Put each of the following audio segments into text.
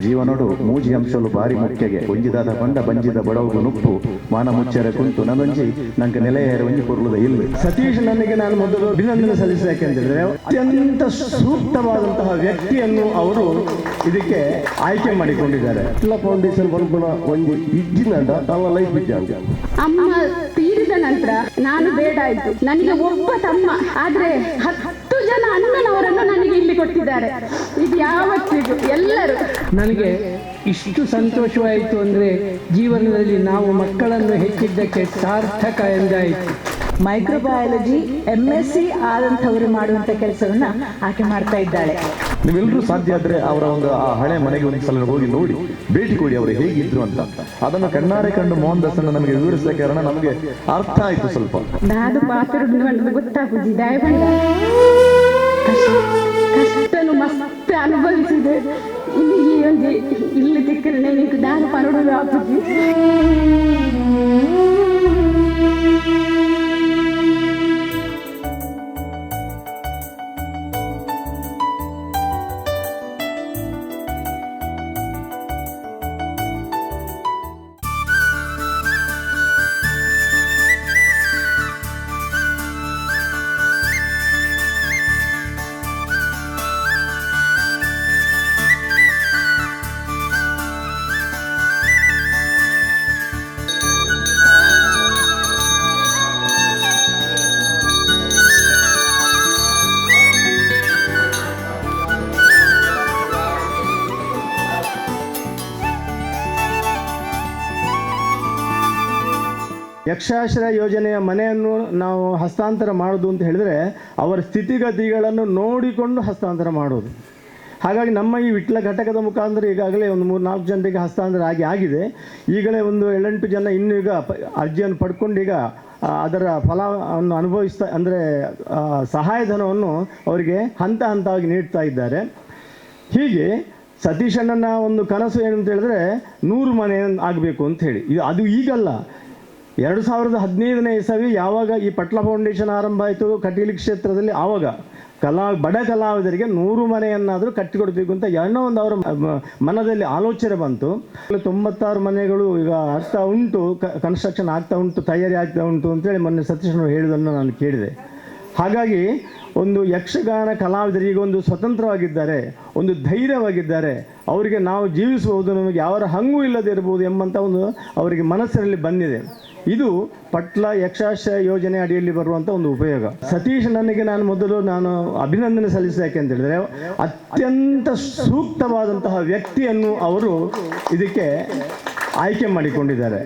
ಜೀವನೋಡು ಮೂಜಿ ಅಂಶಲು ಬಾರಿ ಮುಖ್ಯಗೆ ಒಂಜಿದಾದ ಬಂಡ ಬಂಜಿದ ಬಡವಗು ನುಪ್ಪು ಮಾನ ಮುಚ್ಚರೆ ಕುಂತು ನನೊಂಜಿ ನಂಗೆ ನೆಲೆಯೇರ ಒಂಜಿ ಪುರ್ಲುದ ಇಲ್ಲ. ಸತೀಶ್ ನನಗೆ ನಾನು ಮೊದಲು ಅಭಿನಂದನೆ ಸಲ್ಲಿಸಕ್ಕೆ ಅಂತಂದ್ರೆ ಅತ್ಯಂತ ಸೂಕ್ತವಾದಂತಹ ವ್ಯಕ್ತಿಯನ್ನು ಅವರು ಇದಕ್ಕೆ ಆಯ್ಕೆ ಮಾಡಿಕೊಂಡಿದ್ದಾರೆ. ಫೌಂಡೇಶನ್ ಬರ್ಬಣ ಒಂದು ಇಜ್ಜಿನಂಡ ತನ್ನ ಲೈಫ್ ಇದ್ದ ಅಮ್ಮ ತೀರಿದ ನಂತರ ನಾನು ಬೇಡ ಆಯ್ತು. ನನಗೆ ಒಬ್ಬ ತಮ್ಮ ಆದ್ರೆ 10 ಜನ ಅಣ್ಣನವರನ್ನು ನನಗೆ ಇಲ್ಲಿ ಕೊಟ್ಟಿದ್ದಾರೆ. ಇದು ಯಾವತ್ತಿಗೂ ಎಲ್ಲರೂ ನನಗೆ ಇಷ್ಟು ಸಂತೋಷವಾಯಿತು ಅಂದರೆ ಜೀವನದಲ್ಲಿ ನಾವು ಮಕ್ಕಳನ್ನು ಹೆಚ್ಚಿದ್ದಕ್ಕೆ ಸಾರ್ಥಕ ಎಂದಾಯಿತು. ಮೈಕ್ರೋಬಯಾಲಜಿ MSc ಆದಂಥವರು ಮಾಡುವಂಥ ಕೆಲಸವನ್ನ ಆಕೆ ಮಾಡ್ತಾ ಇದ್ದಾಳೆ. ನೀವೆಲ್ಲರೂ ಸಾಧ್ಯ ಆದ್ರೆ ಅವರ ಒಂದು ಆ ಹಳೆ ಮನೆಗೆ ಒಂದು ಸಲ ಹೋಗಿ ನೋಡಿ ಭೇಟಿ ಕೊಡಿ, ಅವರು ಹೇಗಿದ್ರು ಅಂತ. ಅದನ್ನು ಕಣ್ಣಾರೆ ಕಂಡು ಮೋಹನ್ ದಾಸನ್ನು ನಮಗೆ ವಿವರಿಸಿದ ಕಾರಣ ನಮಗೆ ಅರ್ಥ ಆಯ್ತು ಸ್ವಲ್ಪ. ನಾನು ಪಾತ್ರ ಗೊತ್ತಾಗುದು ದಯವಿಟ್ಟು ಕಷ್ಟನು ಮಸ್ತ್ ಅನುಭವಿಸಿದೆ. ಇಲ್ಲಿ ದಿಕ್ಕನೆ ನಿಂತು ನಾನು ಪರಡಲು ಆಗುದು. ಯಕ್ಷಾಶ್ರಯ ಯೋಜನೆಯ ಮನೆಯನ್ನು ನಾವು ಹಸ್ತಾಂತರ ಮಾಡೋದು ಅಂತ ಹೇಳಿದ್ರೆ ಅವರ ಸ್ಥಿತಿಗತಿಗಳನ್ನು ನೋಡಿಕೊಂಡು ಹಸ್ತಾಂತರ ಮಾಡೋದು. ಹಾಗಾಗಿ ನಮ್ಮ ಈ ವಿಟ್ಲ ಘಟಕದ ಮುಖಾಂತರ ಈಗಾಗಲೇ ಒಂದು 3-4 ಜನರಿಗೆ ಹಸ್ತಾಂತರ ಆಗಿದೆ. ಈಗಲೇ ಒಂದು 7-8 ಜನ ಇನ್ನೂ ಈಗ ಅರ್ಜಿಯನ್ನು ಪಡ್ಕೊಂಡು ಈಗ ಅದರ ಫಲವನ್ನು ಅನುಭವಿಸ್ತಾ ಅಂದರೆ ಸಹಾಯಧನವನ್ನು ಅವರಿಗೆ ಹಂತ ಹಂತವಾಗಿ ನೀಡ್ತಾ ಇದ್ದಾರೆ. ಹೀಗೆ ಸತೀಶಣ್ಣನ ಒಂದು ಕನಸು ಏನಂತ ಹೇಳಿದ್ರೆ 100 ಮನೆ ಆಗಬೇಕು ಅಂತ ಹೇಳಿ. ಅದು ಈಗಲ್ಲ, 2015ನೇ ಇಸವಿ ಯಾವಾಗ ಈ ಪಟ್ಲ ಫೌಂಡೇಶನ್ ಆರಂಭ ಆಯಿತು ಕಟೀಲು ಕ್ಷೇತ್ರದಲ್ಲಿ, ಆವಾಗ ಬಡ ಕಲಾವಿದರಿಗೆ 100 ಮನೆಯನ್ನಾದರೂ ಕಟ್ಟಿಕೊಡ್ಬೇಕು ಅಂತ ಏನೋ ಒಂದು ಅವರ ಮನದಲ್ಲಿ ಆಲೋಚನೆ ಬಂತು. 96 ಮನೆಗಳು ಈಗ ಆಗ್ತಾ ಉಂಟು, ಕನ್ಸ್ಟ್ರಕ್ಷನ್ ಆಗ್ತಾ ಉಂಟು, ತಯಾರಿ ಆಗ್ತಾ ಉಂಟು ಅಂತೇಳಿ ಮೊನ್ನೆ ಸತೀಶ್ನವರು ಹೇಳಿದ್ದನ್ನು ನಾನು ಕೇಳಿದೆ. ಹಾಗಾಗಿ ಒಂದು ಯಕ್ಷಗಾನ ಕಲಾವಿದರಿಗೆ ಒಂದು ಸ್ವತಂತ್ರವಾಗಿದ್ದಾರೆ, ಒಂದು ಧೈರ್ಯವಾಗಿದ್ದಾರೆ, ಅವರಿಗೆ ನಾವು ಜೀವಿಸಬಹುದು, ನಮಗೆ ಯಾರ ಹಂಗೂ ಇಲ್ಲದೆ ಇರಬಹುದು ಎಂಬಂಥ ಒಂದು ಅವರಿಗೆ ಮನಸ್ಸಿನಲ್ಲಿ ಬಂದಿದೆ. ಇದು ಪಟ್ಲ ಯಕ್ಷಾಶ್ರಯ ಯೋಜನೆ ಅಡಿಯಲ್ಲಿ ಬರುವಂಥ ಒಂದು ಉಪಯೋಗ. ಸತೀಶ್ ನನಗೆ ನಾನು ಮೊದಲು ಅಭಿನಂದನೆ ಸಲ್ಲಿಸಕ್ಕೆ ಅಂತ ಹೇಳಿದ್ರೆ ಅತ್ಯಂತ ಸೂಕ್ತವಾದಂತಹ ವ್ಯಕ್ತಿಯನ್ನು ಅವರು ಇದಕ್ಕೆ ಆಯ್ಕೆ ಮಾಡಿಕೊಂಡಿದ್ದಾರೆ.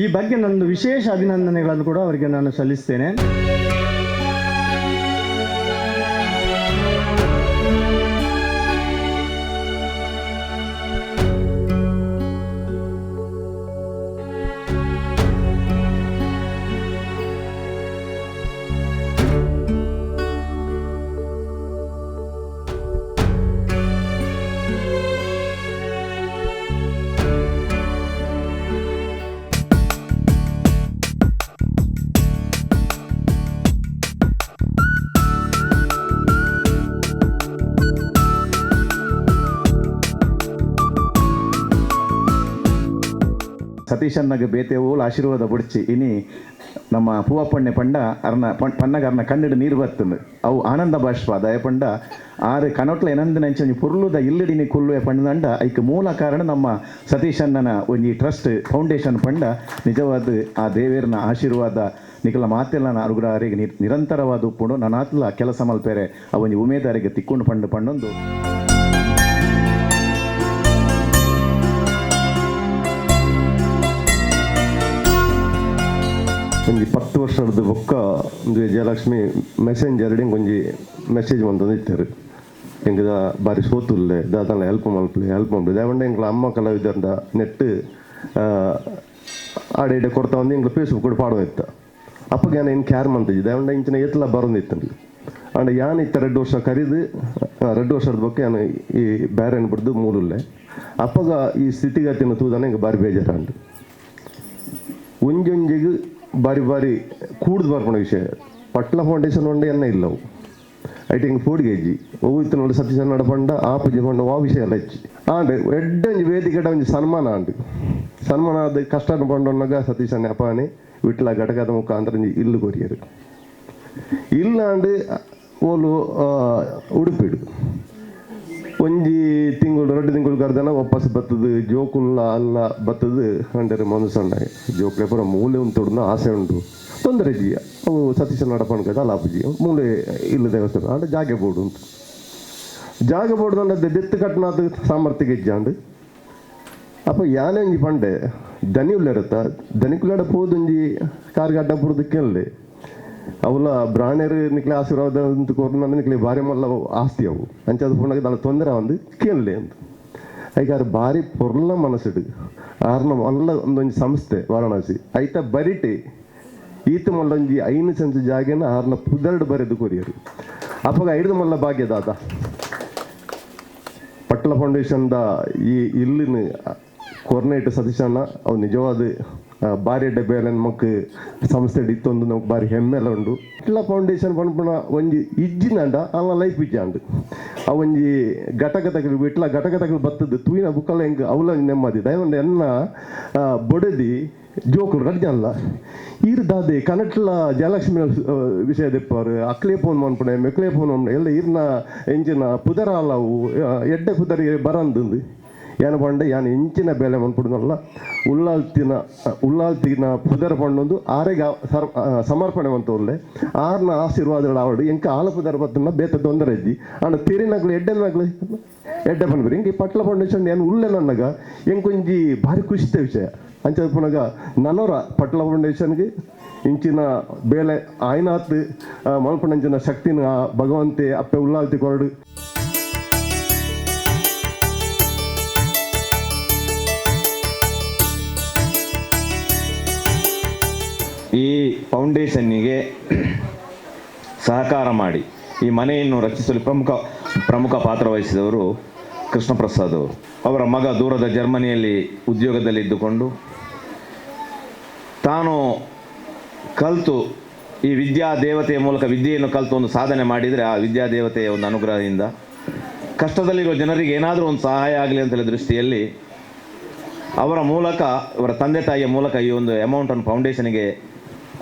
ಈ ಬಗ್ಗೆ ನನ್ನ ವಿಶೇಷ ಅಭಿನಂದನೆಗಳನ್ನು ಕೂಡ ಅವರಿಗೆ ನಾನು ಸಲ್ಲಿಸ್ತೇನೆ. ಸತೀಶನ್ನಗೆ ಬೇತೆವೋಳು ಆಶೀರ್ವಾದ ಬುಡ್ಚಿ ಇನಿ ನಮ್ಮ ಪೂವಪ್ಪಣ್ಣೆ ಪಂಡ ಅರ್ನ ಪನ್ನಗ ಅರ್ನ ಕಣ್ಣಿಡು ನೀರು ಬರ್ತಂದು ಅವು ಆನಂದ ಬಾಷ್ಪ ದಯ ಪಂಡ ಆರು ಕನೊಟ್ಲ ಏನಂದು ನಂಚಿ ಪುರ್ಲುದ ಇಲ್ಲಿಡಿನಿ ಕುಲ್ಲುವೆ ಪಂಡದಂಡ ಐಕ್ ಮೂಲ ಕಾರಣ ನಮ್ಮ ಸತೀಶಣ್ಣನ ಒಂಜಿ ಟ್ರಸ್ಟ್ ಫೌಂಡೇಶನ್ ಪಂಡ ನಿಜವಾದ ಆ ದೇವೇರ್ನ ಆಶೀರ್ವಾದ ನಿಖಲ ಮಾತೆಲ್ಲ ಅನುಗ್ರಹರಿಗೆ ನಿರಂತರವಾದ ಉಪ್ಪುಂಡು ನನ್ನಾತ್ಲ ಕೆಲಸ ಮಲ್ಪೇರೆ ಆ ಒಂಜಿ ಉಮೇದಾರಿಗೆ ತಿಕ್ಕೊಂಡು ಪಂಡೊಂದು ಒಂಜಿ 10 ವರ್ಷದ ಬೊಕ್ಕ ಒಂದು ಜಯಲಕ್ಷ್ಮಿ ಮೆಸೆಂಜರ್ ಒಂಜಿ ಮೆಸೇಜ್ ಬಂತಂದು ಇತ್ತಾರೆ. ಎಂಗದ ಬಾರಿ ಸೋತುಲ್ಲೆ ದಾತನ ಹೆಲ್ಪ್ ಮಲ್ಪಲೆ ದಾವಂಡ ಎಂಗ್ಲ ಅಮ್ಮ ಕಲಾವಿದಂಡ ನೆಟ್ಟು ಆಡೆ ಇಡೆ ಕೊಡ್ತಾ ಒಂದು ಎಂಗ್ಲ ಫೇಸ್ಬುಕ್ ಕೂಡ ಪಾಡೋ ಇತ್ತ. ಅಪ್ಪಗೆ ನಾನು ಏನು ಕ್ಯಾರ್ ಮಂತಿದ್ದೆ ದಾವಂಡ ಇಂಚಿನ ಎತ್ತಲ ಬರೋದಿತ್ತಂದು ಅಂಡ್ ಯಾನ್ ಇತ್ತ 2 ವರ್ಷ ಕರೀದು 2 ವರ್ಷದ ಬೊಕ್ಕ ನಾನು ಈ ಬ್ಯಾರನ್ ಬಿಡ್ದು ಮೂಲುಲ್ಲೆ ಅಪ್ಪಗ ಈ ಸ್ಥಿತಿಗತಿನ ತೂದಾನೆ ಎಂಗೆ ಬಾರಿ ಬೇಜಾರಂಡು ಒಂಜೊಂಜಿಗೆ ಬಾರಿ ಬಾರಿ ಕೂಡ್ದು ಬರ್ಪಣ ವಿಷಯ. ಪಟ್ಲ ಫೌಂಡೇಶನ್ ಒಂಡೆ ಎನ್ನ ಇಲ್ಲವು ಐಟಿಂಗ್ ಪೋಡಿಗೆಜ್ಜಿ ಹೋಯ್ತು ನೋಡಿ ಸತೀಶ್ ಅಣ್ಣ ಪಂಡ ಆಪುಜಿ ಪಂಡ ಆ ವಿಷಯ ಎಲ್ಲ ಹೆಚ್ಚಿ ಆಂಡ್ ಎಡ್ಡಂಜಿ ವೇದಿಕೆಡ ಒಂಜಿ ಸನ್ಮಾನ ಆಂಡು ಸನ್ಮಾನ ಆದ ಕಷ್ಟ ಪಂಡೊನ್ನಗ ಸತೀಶ್ ಅಣ್ಣ ಅಪಾನೆ ವಿಟ್ಲ ಘಟಕದ ಮುಖಾಂತರ ಇಲ್ಲು ಕೊರಿಯರು ಇಲ್ಲಾಂಡು ಓಲು ಉಡುಪಿಡು ಒಂಜಿ ತಿಂಗಳು 2 ತಿಂಗಳು ಕರೆದನ ವಾಪಸ್ ಬತ್ತದು ಜೋಕುಲ್ಲ ಅಲ್ಲ ಬತ್ತದು ಅಂದರೆ ಮನಸ್ಸಣ್ಣ ಜೋಕ್ಲೆ ಪುರ ಮೂಲೆ ಒಂದು ತೊಡ್ದು ಆಸೆ ಉಂಟು ತೊಂದರೆ ಜಿಯ ಅವು ಸತೀಶ ನಡಪಣ್ ಕದ ಲಾಪುಜಿ ಮೂಲೆ ಇಲ್ಲ ದೇವಸ್ಥಾನ ಅಂದ್ರೆ ಜಾಗೆ ಬೋರ್ಡು ಉಂಟು ಜಾಗೆ ಬೋರ್ಡು ಅಂದ್ರೆ ದೆತ್ತು ಕಟ್ನಾದ ಸಾಮರ್ಥ್ಯ ಗೆಜ್ಜಾಂಡು ಅಪ್ಪ ಯಾನೇ ಒಂಜಿ ಪಂಡೆ ದನಿ ಉಳ್ಳೇರತ್ತ ದನಿಕುಲ್ಲಾಡ ಪೋದೊಂಜಿ ಕಾರ್ಗಡ್ಡ ಪುರದು ಕೇಳಲೆ ಅವಳ ಬ್ರಾಣ್ಯರು ನಿಕ್ಲೆ ಆಶೀರ್ವಾದ ಅಂತ ಕೊರ್ನ ನಿಕ್ಲೆ ಭಾರಿ ಮಲ್ಲ ಆಸ್ತಿ ಅವು ಅಂಚೆ ಅದು ಪುಣ್ಯ ದಾಳ ತೊಂದರೆ ಒಂದು ಕೇಳಲೆ ಅಂತ ಐಗಾರು ಭಾರಿ ಪೊರ್ಲ ಮನಸ್ಸಿಡು ಆರ್ನ ಮಲ್ಲ ಒಂದೊಂದು ಸಂಸ್ಥೆ ವಾರಣಾಸಿ ಐತ ಬರಿಟಿ ಈತ ಮಲ್ಲೊಂಜಿ 5 ಸೆನ್ಸ್ ಜಾಗನ ಆರ್ನ ಪುದರ್ಡು ಬರೆದು ಕೊರಿಯರು ಅಪ್ಪಾಗ 5 ಮಲ್ಲ ಭಾಗ್ಯದಾದ ಪಟ್ಲ ಫೌಂಡೇಶನ್ದ ಈ ಇಲ್ಲಿನ ಕೊರ್ನೇಟ್ ಸತೀಶಣ್ಣ ಅವು ನಿಜವಾದ ಭಾರಿ ಡಬ್ಬೆಲ್ಲ ನಮಕ್ ಸಂಸ್ಥೆ ಇತ್ತೊಂದು ನಮ್ಗೆ ಭಾರಿ ಹೆಮ್ಮೆ ಎಲ್ಲ ಉಂಡು ಪಟ್ಲ ಫೌಂಡೇಶನ್ ಪಂಪಣ ಒಂಜಿ ಇಜ್ಜಿನಂಡ ಅಲ್ಲ ಲೈಫ್ ಇಜ್ಜಾಂಡು ಆ ಒಂಜಿ ಘಟಕ ತಗಲು ಇಟ್ಲ ಘಟಕ ತಗಲು ಬತ್ತದ್ದು ತೂಯಿನ ಬುಕ್ಕಲ್ಲ ಹೆಂಗೆ ಅವಲ ನೆಮ್ಮದಿ ದಯವಂಡ ಎನ್ನ ಬೊಡದಿ ಜೋಕುಲು ರಡ್ಜಲ್ಲ ಈರ್ದಾದೆ ಕನಟ್ಲ ಜಯಲಕ್ಷ್ಮಿ ವಿಷಯ ದೆಪ್ಪರು ಅಕ್ಲೆ ಫೋನ್ ಮಾಡ್ಪಣೆ ಮೆಕ್ಲೆ ಫೋನ್ ಮಾಡ್ಪಣೆ ಎಲ್ಲ ಈರ್ನ ಎಂಚಿನ ಪುದರ ಅಲ್ಲವು ಎಡ್ಡೆ ಪುದರಿ ಬರಂದು ಏನು ಪಂಡೆ ಯಾನು ಇಂಚಿನ ಬೆಲೆ ಮನ್ಪುಡುನಲ್ಲ ಉಳ್ಳಾಲ್ತಿನ ಪುದರ ಪಂಡೊಂದು ಆರೆಗೆ ಸಮರ್ಪಣೆ ಮಂತೊಲ್ಲೆ ಆರ್ನ ಆಶೀರ್ವಾದಗಳು ಆವಡು ಎಂಕ ಆಲ ಪುದರ ಬತ್ತನ್ನ ಬೇತ ತೊಂದರೆ ಇದ್ದಿ ಅಣ್ಣ ತಿರಿನಗ್ಲು ಎಡ್ಡೆನಗ್ಲು ಎಡ್ಡೆ ಪಂಡ್ಬಿರಿ ಹಿಂಗೆ ಪಟ್ಲ ಫೌಂಡೇಶನ್ ಏನು ಉಳ್ಳೆ ನನ್ನಗ ಎಂಕೊಂಜಿ ಭಾರಿ ಖುಷಿತ ವಿಷಯ ಅಂಚದ ಪುನಗ ನನ್ನವರ ಪಟ್ಲ ಫೌಂಡೇಶನ್ಗೆ ಇಂಚಿನ ಬೇಲೆ ಆಯ್ನಾತ್ ಮಲ್ಪಣಂಚಿನ ಶಕ್ತಿನ ಭಗವಂತೆ ಅಪ್ಪೆ ಉಳ್ಳಾಲ್ತಿ ಕೊರಡು ಈ ಫೌಂಡೇಶನ್ನಿಗೆ ಸಹಕಾರ ಮಾಡಿ ಈ ಮನೆಯನ್ನು ರಚಿಸಲು ಪ್ರಮುಖ ಪಾತ್ರ ವಹಿಸಿದವರು ಕೃಷ್ಣ ಪ್ರಸಾದ್ ಅವರು. ಅವರ ಮಗ ದೂರದ ಜರ್ಮನಿಯಲ್ಲಿ ಉದ್ಯೋಗದಲ್ಲಿದ್ದುಕೊಂಡು ತಾನು ಕಲಿತು ಈ ವಿದ್ಯಾದೇವತೆಯ ಮೂಲಕ ವಿದ್ಯೆಯನ್ನು ಕಲಿತು ಒಂದು ಸಾಧನೆ ಮಾಡಿದರೆ ಆ ವಿದ್ಯಾದೇವತೆಯ ಒಂದು ಅನುಗ್ರಹದಿಂದ ಕಷ್ಟದಲ್ಲಿರುವ ಜನರಿಗೆ ಏನಾದರೂ ಒಂದು ಸಹಾಯ ಆಗಲಿ ಅಂತ ದೃಷ್ಟಿಯಲ್ಲಿ ಅವರ ಮೂಲಕ ಅವರ ತಂದೆ ತಾಯಿಯ ಮೂಲಕ ಈ ಒಂದು ಅಮೌಂಟನ್ನು ಫೌಂಡೇಶನ್ಗೆ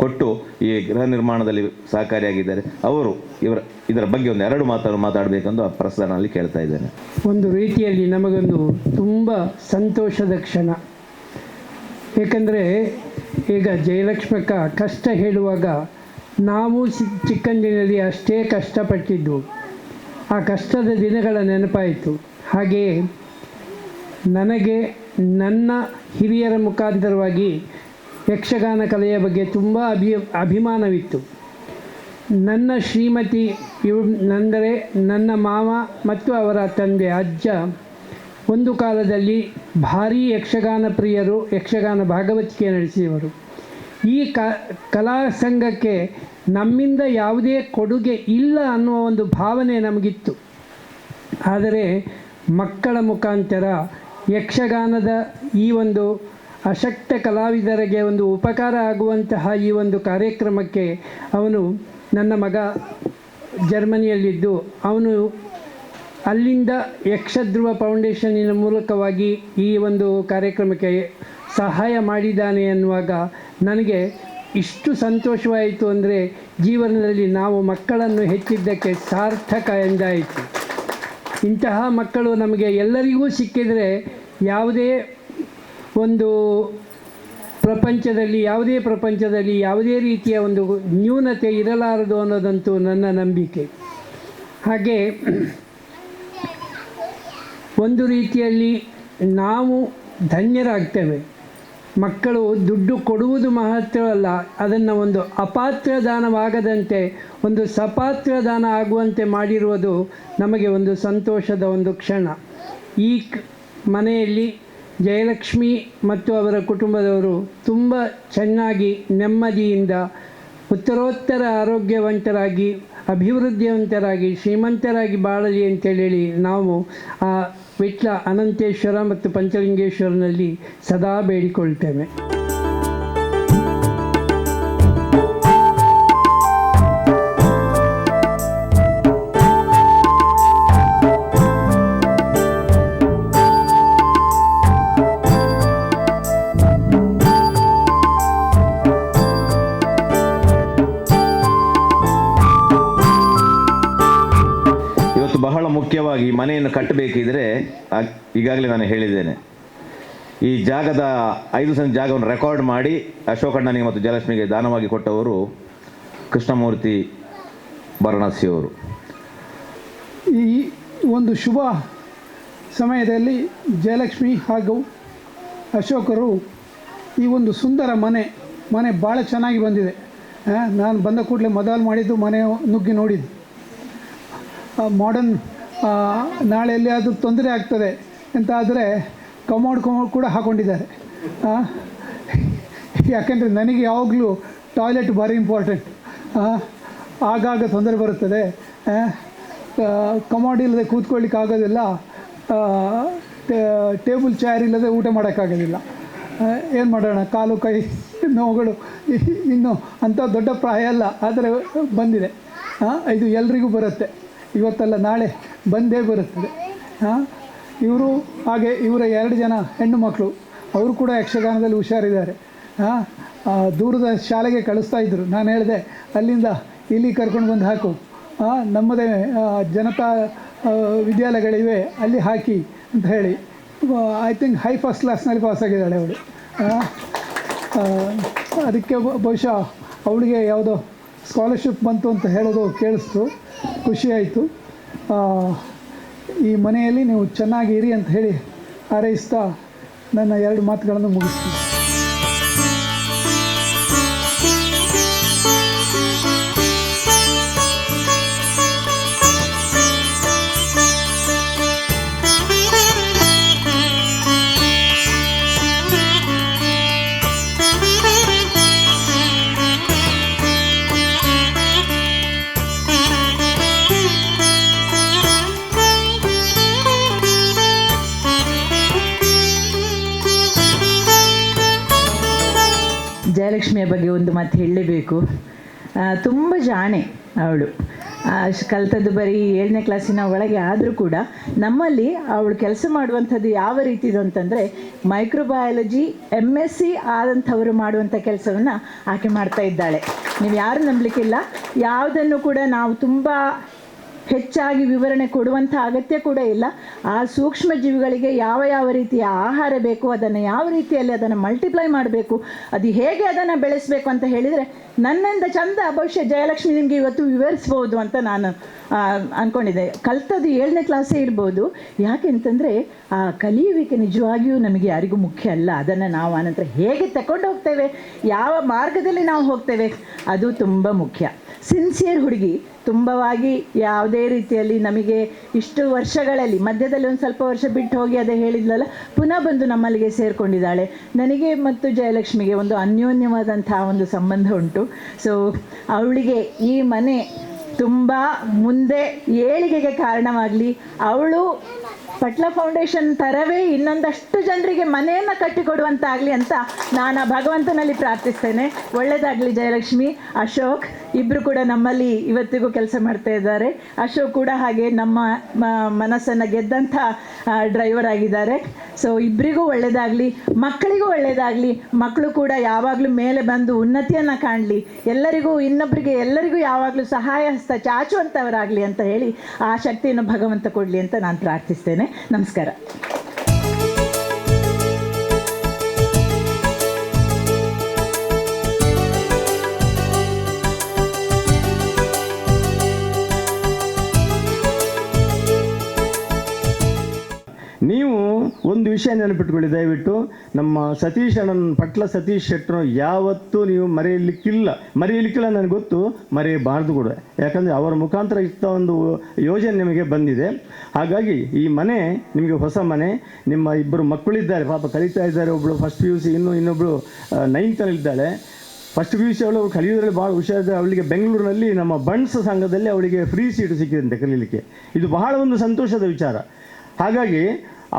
ಕೊಟ್ಟು ಈ ಗೃಹ ನಿರ್ಮಾಣದಲ್ಲಿ ಸಹಕಾರಿಯಾಗಿದ್ದಾರೆ. ಅವರು ಇದರ ಬಗ್ಗೆ ಒಂದು 2 ಮಾತನ್ನು ಮಾತಾಡಬೇಕೆಂದು ಪ್ರಸಾದನಲ್ಲಿ ಕೇಳ್ತಾ ಇದ್ದೇನೆ. ಒಂದು ರೀತಿಯಲ್ಲಿ ನಮಗೊಂದು ತುಂಬ ಸಂತೋಷದ ಕ್ಷಣ. ಏಕೆಂದರೆ ಈಗ ಜಯಲಕ್ಷ್ಮಕ್ಕ ಕಷ್ಟ ಹೇಳುವಾಗ ನಾವು ಚಿಕ್ಕಂದಿನಲ್ಲಿ ಅಷ್ಟೇ ಕಷ್ಟಪಟ್ಟಿದ್ದು, ಆ ಕಷ್ಟದ ದಿನಗಳ ನೆನಪಾಯಿತು. ಹಾಗೆಯೇ ನನಗೆ ನನ್ನ ಹಿರಿಯರ ಮುಖಾಂತರವಾಗಿ ಯಕ್ಷಗಾನ ಕಲೆಯ ಬಗ್ಗೆ ತುಂಬ ಅಭಿಮಾನವಿತ್ತು. ನನ್ನ ಶ್ರೀಮತಿ ಅಂದರೆ ನನ್ನ ಮಾವ ಮತ್ತು ಅವರ ತಂದೆ ಅಜ್ಜ ಒಂದು ಕಾಲದಲ್ಲಿ ಭಾರೀ ಯಕ್ಷಗಾನ ಪ್ರಿಯರು, ಯಕ್ಷಗಾನ ಭಾಗವತಿಕೆ ನಡೆಸಿದವರು. ಈ ಕಲಾ ಸಂಘಕ್ಕೆ ನಮ್ಮಿಂದ ಯಾವುದೇ ಕೊಡುಗೆ ಇಲ್ಲ ಅನ್ನುವ ಒಂದು ಭಾವನೆ ನಮಗಿತ್ತು. ಆದರೆ ಮಕ್ಕಳ ಮುಖಾಂತರ ಯಕ್ಷಗಾನದ ಈ ಒಂದು ಅಶಕ್ತ ಕಲಾವಿದರಿಗೆ ಒಂದು ಉಪಕಾರ ಆಗುವಂತಹ ಈ ಒಂದು ಕಾರ್ಯಕ್ರಮಕ್ಕೆ ಅವನು, ನನ್ನ ಮಗ ಜರ್ಮನಿಯಲ್ಲಿದ್ದು, ಅವನು ಅಲ್ಲಿಂದ ಯಕ್ಷಧ್ರುವ ಫೌಂಡೇಶನ್ನಿನ ಮೂಲಕವಾಗಿ ಈ ಒಂದು ಕಾರ್ಯಕ್ರಮಕ್ಕೆ ಸಹಾಯ ಮಾಡಿದ್ದಾನೆ ಅನ್ನುವಾಗ ನನಗೆ ಇಷ್ಟು ಸಂತೋಷವಾಯಿತು. ಅಂದರೆ ಜೀವನದಲ್ಲಿ ನಾವು ಮಕ್ಕಳನ್ನು ಹೆತ್ತಿದ್ದಕ್ಕೆ ಸಾರ್ಥಕ ಎಂದಾಯಿತು. ಇಂತಹ ಮಕ್ಕಳು ನಮಗೆ ಎಲ್ಲರಿಗೂ ಸಿಕ್ಕಿದರೆ ಯಾವುದೇ ಒಂದು ಪ್ರಪಂಚದಲ್ಲಿ ಯಾವುದೇ ರೀತಿಯ ಒಂದು ನ್ಯೂನತೆ ಇರಲಾರದು ಅನ್ನೋದಂತೂ ನನ್ನ ನಂಬಿಕೆ. ಹಾಗೆ ಒಂದು ರೀತಿಯಲ್ಲಿ ನಾವು ಧನ್ಯರಾಗ್ತೇವೆ. ಮಕ್ಕಳು ದುಡ್ಡು ಕೊಡುವುದು ಮಹತ್ವವಲ್ಲ, ಅದನ್ನು ಒಂದು ಅಪಾತ್ರ ದಾನವಾಗದಂತೆ ಒಂದು ಸಪಾತ್ರ ದಾನ ಆಗುವಂತೆ ಮಾಡಿರುವುದು ನಮಗೆ ಒಂದು ಸಂತೋಷದ ಒಂದು ಕ್ಷಣ. ಈ ಮನೆಯಲ್ಲಿ ಜಯಲಕ್ಷ್ಮಿ ಮತ್ತು ಅವರ ಕುಟುಂಬದವರು ತುಂಬ ಚೆನ್ನಾಗಿ ನೆಮ್ಮದಿಯಿಂದ ಉತ್ತರೋತ್ತರ ಆರೋಗ್ಯವಂತರಾಗಿ ಅಭಿವೃದ್ಧಿವಂತರಾಗಿ ಶ್ರೀಮಂತರಾಗಿ ಬಾಳಲಿ ಅಂತೇಳಿ ನಾವು ಆ ವಿಟ್ಲ ಅನಂತೇಶ್ವರ ಮತ್ತು ಪಂಚಲಿಂಗೇಶ್ವರನಲ್ಲಿ ಸದಾ ಬೇಡಿಕೊಳ್ತೇವೆ. ನೂತನವಾಗಿ ಈ ಮನೆಯನ್ನು ಕಟ್ಟಬೇಕಿದ್ರೆ ಈಗಾಗಲೇ ನಾನು ಹೇಳಿದ್ದೇನೆ, ಈ ಜಾಗದ 5 ಸೆಂಟ್ ಜಾಗವನ್ನು ರೆಕಾರ್ಡ್ ಮಾಡಿ ಅಶೋಕಣ್ಣನಿಗೆ ಮತ್ತು ಜಯಲಕ್ಷ್ಮಿಗೆ ದಾನವಾಗಿ ಕೊಟ್ಟವರು ಕೃಷ್ಣಮೂರ್ತಿ ವಾರಣಾಸಿಯವರು. ಈ ಒಂದು ಶುಭ ಸಮಯದಲ್ಲಿ ಜಯಲಕ್ಷ್ಮಿ ಹಾಗೂ ಅಶೋಕರು ಈ ಒಂದು ಸುಂದರ ಮನೆ ಭಾಳ ಚೆನ್ನಾಗಿ ಬಂದಿದೆ. ನಾನು ಬಂದ ಕೂಡಲೇ ಮೊದಲು ಮಾಡಿದ್ದು ಮನೆ ನುಗ್ಗಿ ನೋಡಿದ್ದು. ಮಾಡರ್ನ್ ನಾಳೆ ಎಲ್ಲಿಯಾದರೂ ತೊಂದರೆ ಆಗ್ತದೆ ಅಂತ ಆದರೆ ಕಮೋಡ್ ಕೂಡ ಹಾಕ್ಕೊಂಡಿದ್ದಾರೆ. ಯಾಕೆಂದರೆ ನನಗೆ ಯಾವಾಗಲೂ ಟಾಯ್ಲೆಟ್ ಭಾರಿ ಇಂಪಾರ್ಟೆಂಟ್. ಆಗಾಗ ತೊಂದರೆ ಬರುತ್ತದೆ, ಕಮೋಡ್ ಇಲ್ಲದೆ ಕೂತ್ಕೊಳ್ಳಿಕ್ಕೆ ಆಗೋದಿಲ್ಲ, ಟೇಬಲ್ ಚೇರ್ ಇಲ್ಲದೆ ಊಟ ಮಾಡೋಕ್ಕಾಗೋದಿಲ್ಲ. ಏನು ಮಾಡೋಣ, ಕಾಲು ಕೈ ನೋವುಗಳು ಇನ್ನೂ ಅಂಥ ದೊಡ್ಡ ಪ್ರಾಯ ಅಲ್ಲ, ಆದರೆ ಬಂದಿದೆ. ಇದು ಎಲ್ರಿಗೂ ಬರುತ್ತೆ, ಇವತ್ತಲ್ಲ ನಾಳೆ ಬಂದೇ ಬರುತ್ತದೆ. ಇವರು ಹಾಗೆ ಇವರ 2 ಜನ ಹೆಣ್ಣು ಮಕ್ಕಳು, ಅವರು ಕೂಡ ಯಕ್ಷಗಾನದಲ್ಲಿ ಹುಷಾರಿದ್ದಾರೆ. ದೂರದ ಶಾಲೆಗೆ ಕಳಿಸ್ತಾಯಿದ್ರು. ನಾನು ಹೇಳಿದೆ ಅಲ್ಲಿಂದ ಇಲ್ಲಿ ಕರ್ಕೊಂಡು ಬಂದು ಹಾಕು, ನಮ್ಮದೇ ಜನತಾ ವಿದ್ಯಾಲಯಗಳಿವೆ ಅಲ್ಲಿ ಹಾಕಿ ಅಂತ ಹೇಳಿ. ಐ ಥಿಂಕ್ ಫಸ್ಟ್ ಕ್ಲಾಸ್ನಲ್ಲಿ ಪಾಸಾಗಿದ್ದಾಳೆ ಅವಳು. ಅದಕ್ಕೆ ಬಹುಶಃ ಅವಳಿಗೆ ಯಾವುದೋ ಸ್ಕಾಲರ್ಶಿಪ್ ಬಂತು ಅಂತ ಹೇಳೋದು ಕೇಳಿಸ್ತು, ಖುಷಿಯಾಯಿತು. ಈ ಮನೆಯಲ್ಲಿ ನೀವು ಚೆನ್ನಾಗಿ ಇರಿ ಅಂತ ಹೇಳಿ ಹಾರೈಸ್ತಾ ನನ್ನ 2 ಮಾತುಗಳನ್ನು ಮುಗಿಸ್ತೀನಿ. ಜಯಲಕ್ಷ್ಮಿಯ ಬಗ್ಗೆ ಒಂದು ಮಾತು ಹೇಳಲೇಬೇಕು. ತುಂಬ ಜಾಣೆ ಅವಳು. ಕಲಿತದ್ದು ಬರೀ 7ನೇ ಕ್ಲಾಸಿನ ಒಳಗೆ ಆದರೂ ಕೂಡ ನಮ್ಮಲ್ಲಿ ಅವಳು ಕೆಲಸ ಮಾಡುವಂಥದ್ದು ಯಾವ ರೀತಿದು ಅಂತಂದರೆ, ಮೈಕ್ರೋಬಯಾಲಜಿ MSc ಆದಂಥವರು ಮಾಡುವಂಥ ಕೆಲಸವನ್ನು ಆಕೆ ಮಾಡ್ತಾ ಇದ್ದಾಳೆ. ನೀವು ಯಾರು ನಂಬಲಿಕ್ಕಿಲ್ಲ. ಯಾವುದನ್ನು ಕೂಡ ನಾವು ತುಂಬ ಹೆಚ್ಚಾಗಿ ವಿವರಣೆ ಕೊಡುವಂಥ ಅಗತ್ಯ ಕೂಡ ಇಲ್ಲ. ಆ ಸೂಕ್ಷ್ಮ ಜೀವಿಗಳಿಗೆ ಯಾವ ರೀತಿಯ ಆಹಾರ ಬೇಕು, ಅದನ್ನು ಯಾವ ರೀತಿಯಲ್ಲಿ ಅದನ್ನು ಮಲ್ಟಿಪ್ಲೈ ಮಾಡಬೇಕು, ಅದು ಹೇಗೆ ಅದನ್ನು ಬೆಳೆಸಬೇಕು ಅಂತ ಹೇಳಿದರೆ ನನ್ನಿಂದ ಚಂದ ಬಹುಶಃ ಜಯಲಕ್ಷ್ಮಿ ನಿಮಗೆ ಇವತ್ತು ವಿವರಿಸ್ಬೋದು ಅಂತ ನಾನು ಅಂದ್ಕೊಂಡಿದ್ದೆ. ಕಲ್ತದ್ದು 7ನೇ ಕ್ಲಾಸೇ ಇರ್ಬೋದು. ಯಾಕೆಂತಂದರೆ ಆ ಕಲಿಯುವಿಕೆ ನಿಜವಾಗಿಯೂ ನಮಗೆ ಯಾರಿಗೂ ಮುಖ್ಯ ಅಲ್ಲ. ಅದನ್ನು ನಾವು ಆನಂತರ ಹೇಗೆ ತಗೊಂಡು ಹೋಗ್ತೇವೆ, ಯಾವ ಮಾರ್ಗದಲ್ಲಿ ನಾವು ಹೋಗ್ತೇವೆ, ಅದು ತುಂಬ ಮುಖ್ಯ. ಸಿನ್ಸಿಯರ್ ಹುಡುಗಿ, ತುಂಬವಾಗಿ ಯಾವುದೇ ರೀತಿಯಲ್ಲಿ ನಮಗೆ ಇಷ್ಟು ವರ್ಷಗಳಲ್ಲಿ ಮಧ್ಯದಲ್ಲಿ ಒಂದು ಸ್ವಲ್ಪ ವರ್ಷ ಬಿಟ್ಟು ಹೋಗಿ ಅದೇ ಹೇಳಿದ್ಲಲ್ಲ, ಪುನಃ ಬಂದು ನಮ್ಮಲ್ಲಿಗೆ ಸೇರಿಕೊಂಡಿದ್ದಾಳೆ. ನನಗೆ ಮತ್ತು ಜಯಲಕ್ಷ್ಮಿಗೆ ಒಂದು ಅನ್ಯೋನ್ಯವಾದಂಥ ಒಂದು ಸಂಬಂಧ ಉಂಟು. ಸೊ ಅವಳಿಗೆ ಈ ಮನೆ ತುಂಬ ಮುಂದೆ ಏಳಿಗೆಗೆ ಕಾರಣವಾಗಲಿ. ಅವಳು ಪಟ್ಲ ಫೌಂಡೇಶನ್ ಥರವೇ ಇನ್ನೊಂದಷ್ಟು ಜನರಿಗೆ ಮನೆಯನ್ನು ಕಟ್ಟಿಕೊಡುವಂತಾಗಲಿ ಅಂತ ನಾನು ಆ ಭಗವಂತನಲ್ಲಿ ಪ್ರಾರ್ಥಿಸ್ತೇನೆ. ಒಳ್ಳೆಯದಾಗಲಿ ಜಯಲಕ್ಷ್ಮಿ. ಅಶೋಕ್ ಇಬ್ಬರು ಕೂಡ ನಮ್ಮಲ್ಲಿ ಇವತ್ತಿಗೂ ಕೆಲಸ ಮಾಡ್ತಾ ಇದ್ದಾರೆ. ಅಶೋಕ್ ಕೂಡ ಹಾಗೆ ನಮ್ಮ ಮನಸ್ಸನ್ನು ಗೆದ್ದಂಥ ಡ್ರೈವರ್ ಆಗಿದ್ದಾರೆ. ಸೊ ಇಬ್ಬರಿಗೂ ಒಳ್ಳೆಯದಾಗಲಿ, ಮಕ್ಕಳಿಗೂ ಒಳ್ಳೆಯದಾಗಲಿ. ಮಕ್ಕಳು ಕೂಡ ಯಾವಾಗಲೂ ಮೇಲೆ ಬಂದು ಉನ್ನತಿಯನ್ನು ಕಾಣಲಿ, ಎಲ್ಲರಿಗೂ ಇನ್ನೊಬ್ಬರಿಗೆ ಎಲ್ಲರಿಗೂ ಯಾವಾಗಲೂ ಸಹಾಯ ಹಸ್ತ ಚಾಚುವಂಥವರಾಗಲಿ ಅಂತ ಹೇಳಿ ಆ ಶಕ್ತಿಯನ್ನು ಭಗವಂತ ಕೊಡಲಿ ಅಂತ ನಾನು ಪ್ರಾರ್ಥಿಸ್ತೇನೆ. ನಮಸ್ಕಾರ. ನೀವು ಒಂದು ವಿಷಯ ನೆನಪಿಟ್ಕೊಳ್ಳಿ ದಯವಿಟ್ಟು. ನಮ್ಮ ಸತೀಶ್ ಅಣ್ಣನ ಪಟ್ಲ ಸತೀಶ್ ಶೆಟ್ಟರು ಯಾವತ್ತೂ ನೀವು ಮರೆಯಲಿಕ್ಕಿಲ್ಲ ನನಗೆ ಗೊತ್ತು, ಮರೆಯಬಾರ್ದು ಕೂಡ. ಯಾಕಂದರೆ ಅವರ ಮುಖಾಂತರ ಇಷ್ಟ ಒಂದು ಯೋಜನೆ ನಿಮಗೆ ಬಂದಿದೆ. ಹಾಗಾಗಿ ಈ ಮನೆ ನಿಮಗೆ ಹೊಸ ಮನೆ. ನಿಮ್ಮ 2 ಮಕ್ಕಳಿದ್ದಾರೆ, ಪಾಪ ಕಲಿತಾ ಇದ್ದಾರೆ. ಒಬ್ಬಳು first PUC, ಇನ್ನೊಬ್ಬಳು 9th first PUC ಅವಳು ಕಲಿಯೋದ್ರಲ್ಲಿ ಭಾಳ ಹುಷಾರಿದ್ದಾರೆ. ಅವಳಿಗೆ ಬೆಂಗಳೂರಿನಲ್ಲಿ ನಮ್ಮ ಬಣ್ಸ್ ಸಂಘದಲ್ಲಿ ಅವಳಿಗೆ ಫ್ರೀ ಸೀಟು ಸಿಕ್ಕಿದಂತೆ ಕಲೀಲಿಕ್ಕೆ. ಇದು ಬಹಳ ಒಂದು ಸಂತೋಷದ ವಿಚಾರ. ಹಾಗಾಗಿ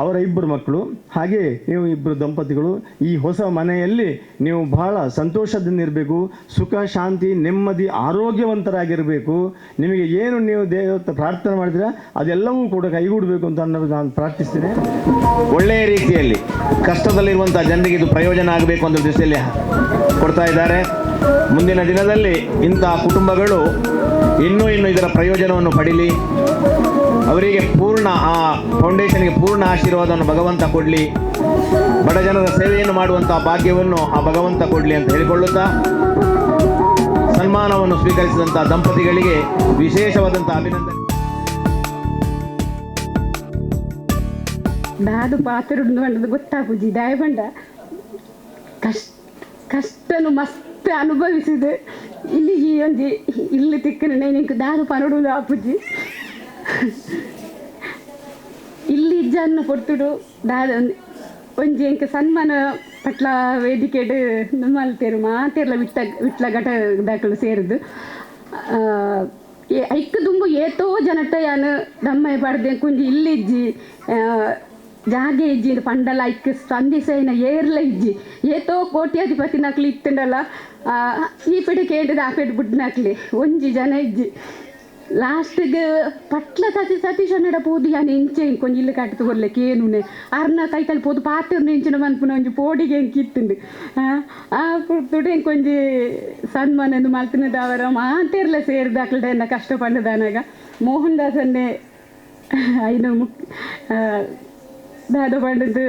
ಅವರ 2 ಮಕ್ಕಳು ಹಾಗೆ ನೀವು 2 ದಂಪತಿಗಳು ಈ ಹೊಸ ಮನೆಯಲ್ಲಿ ನೀವು ಬಹಳ ಸಂತೋಷದಿಂದ ಇರಬೇಕು. ಸುಖ, ಶಾಂತಿ, ನೆಮ್ಮದಿ, ಆರೋಗ್ಯವಂತರಾಗಿರಬೇಕು. ನಿಮಗೆ ಏನು ನೀವು ದೇವರ ಪ್ರಾರ್ಥನೆ ಮಾಡಿದ್ರೆ ಅದೆಲ್ಲವೂ ಕೂಡ ಕೈಗೂಡಬೇಕು ಅಂತ ಅನ್ನೋದು ನಾನು ಪ್ರಾರ್ಥಿಸ್ತೇನೆ. ಒಳ್ಳೆಯ ರೀತಿಯಲ್ಲಿ ಕಷ್ಟದಲ್ಲಿರುವಂಥ ಜನರಿಗೆ ಇದು ಪ್ರಯೋಜನ ಆಗಬೇಕು ಅನ್ನೋ ದಿಸೆಯಲ್ಲಿ ಕೊಡ್ತಾ ಇದ್ದಾರೆ. ಮುಂದಿನ ದಿನದಲ್ಲಿ ಇಂಥ ಕುಟುಂಬಗಳು ಇನ್ನೂ ಇದರ ಪ್ರಯೋಜನವನ್ನು ಪಡೀಲಿ. ಅವರಿಗೆ ಪೂರ್ಣ ಆ ಫೌಂಡೇಶನ್ಗೆ ಪೂರ್ಣ ಆಶೀರ್ವಾದವನ್ನು ಭಗವಂತ ಕೊಡಲಿ, ಬಡ ಜನರ ಸೇವೆಯನ್ನು ಮಾಡುವಂಥ ಭಾಗ್ಯವನ್ನು ಆ ಭಗವಂತ ಕೊಡಲಿ ಅಂತ ಹೇಳಿಕೊಳ್ಳುತ್ತಾ, ಸನ್ಮಾನವನ್ನು ಸ್ವೀಕರಿಸಿದಂಥ ದಂಪತಿಗಳಿಗೆ ವಿಶೇಷವಾದಂಥ ಅಭಿನಂದನೆ. ದಾದು ಪಾತ್ರುಂಡು ಪಂಡದು ಗೊತ್ತಾಪುಜಿ ದಾಯ ಪಂಡ ಕಷ್ಟನು ಮಸ್ತ್ ಅನುಭವಿಸಿದೆ. ಇಲ್ಲಿಗೆ ಒಂಜಿ ಇಲ್ಲಿ ತಿಕ್ಕನೆ ನಿಂಗೆ ದಾದು ಪನಡುದು ಆಪುಜಿ ಇಲ್ಲಿ ಇಜ್ಜನ್ನು ಕೊಟ್ಟುಡು ದಾದ ಒಂಜಿ ಎಂಕ ಸನ್ಮಾನ ಪಟ್ಲ ವೇದಿಕೆಡು ಮಲ್ತೇರು ಮಾತೆರ್ಲ ವಿಟ್ಲ ಘಟಕಲು ಸೇರಿದು ಐಕ್ಕ ದುಂಬು ಏತೋ ಜನಟ ಯಾನು ದಮ್ಮ ಪಡ್ದೆ ಕುಂಜಿ ಇಲ್ಲಿಜ್ಜಿ ಜಾಗೆ ಇಜ್ಜಿ ಪಂಡಲ ಐಕ್ ಸ್ಪಂದಿಸೈನ ಏರ್ಲ ಇಜ್ಜಿ ಏತೋ ಕೋಟ್ಯಾಧಿಪತಿ ನಕ್ಲಿ ಇತ್ತಂಡಲ್ಲ ಈ ಪೆಡೆ ಕೇಳಿದ ಆ ಪೆಡೆ ಬುಡ್ ನಕ್ಲಿ ಒಂಜಿ ಜನ ಇಜ್ಜಿ ಲಾಸ್ಟ್ಗೆ ಪಟ್ಲ ಸತೀಶ್ ಅನ್ನಡ ಪೋದು ಯಾನು ಇಂಚೆ ಕೊಂಚ ಇಲ್ಲಿ ಕಟ್ಟು ಕೊಡ್ಲಿಕ್ಕೆ ಏನುನೆ ಅರ್ನ ಕೈಕಲ್ ಪೋದು ಪಾತ್ರೆ ಇಂಚಿನ ಮನ್ಪುನ ಒಂಜಿ ಪೋಡಿಗೆ ಹೆಂಗೆ ಕಿತ್ತುಂಡು ಕೊಡ್ತುಡು ಕೊಂಚಿ ಸನ್ಮಾನ ಮಲ್ತಿನದ ಅವರ ಮಾತೆರ್ಲ ಸೇರಿದಾಕ್ಲಡೆ ಎನ್ನ ಕಷ್ಟಪಂಡದನಾಗ ಮೋಹನ್ ದಾಸನ್ನೇ ಐನು ದಾದ ಪಂಡದು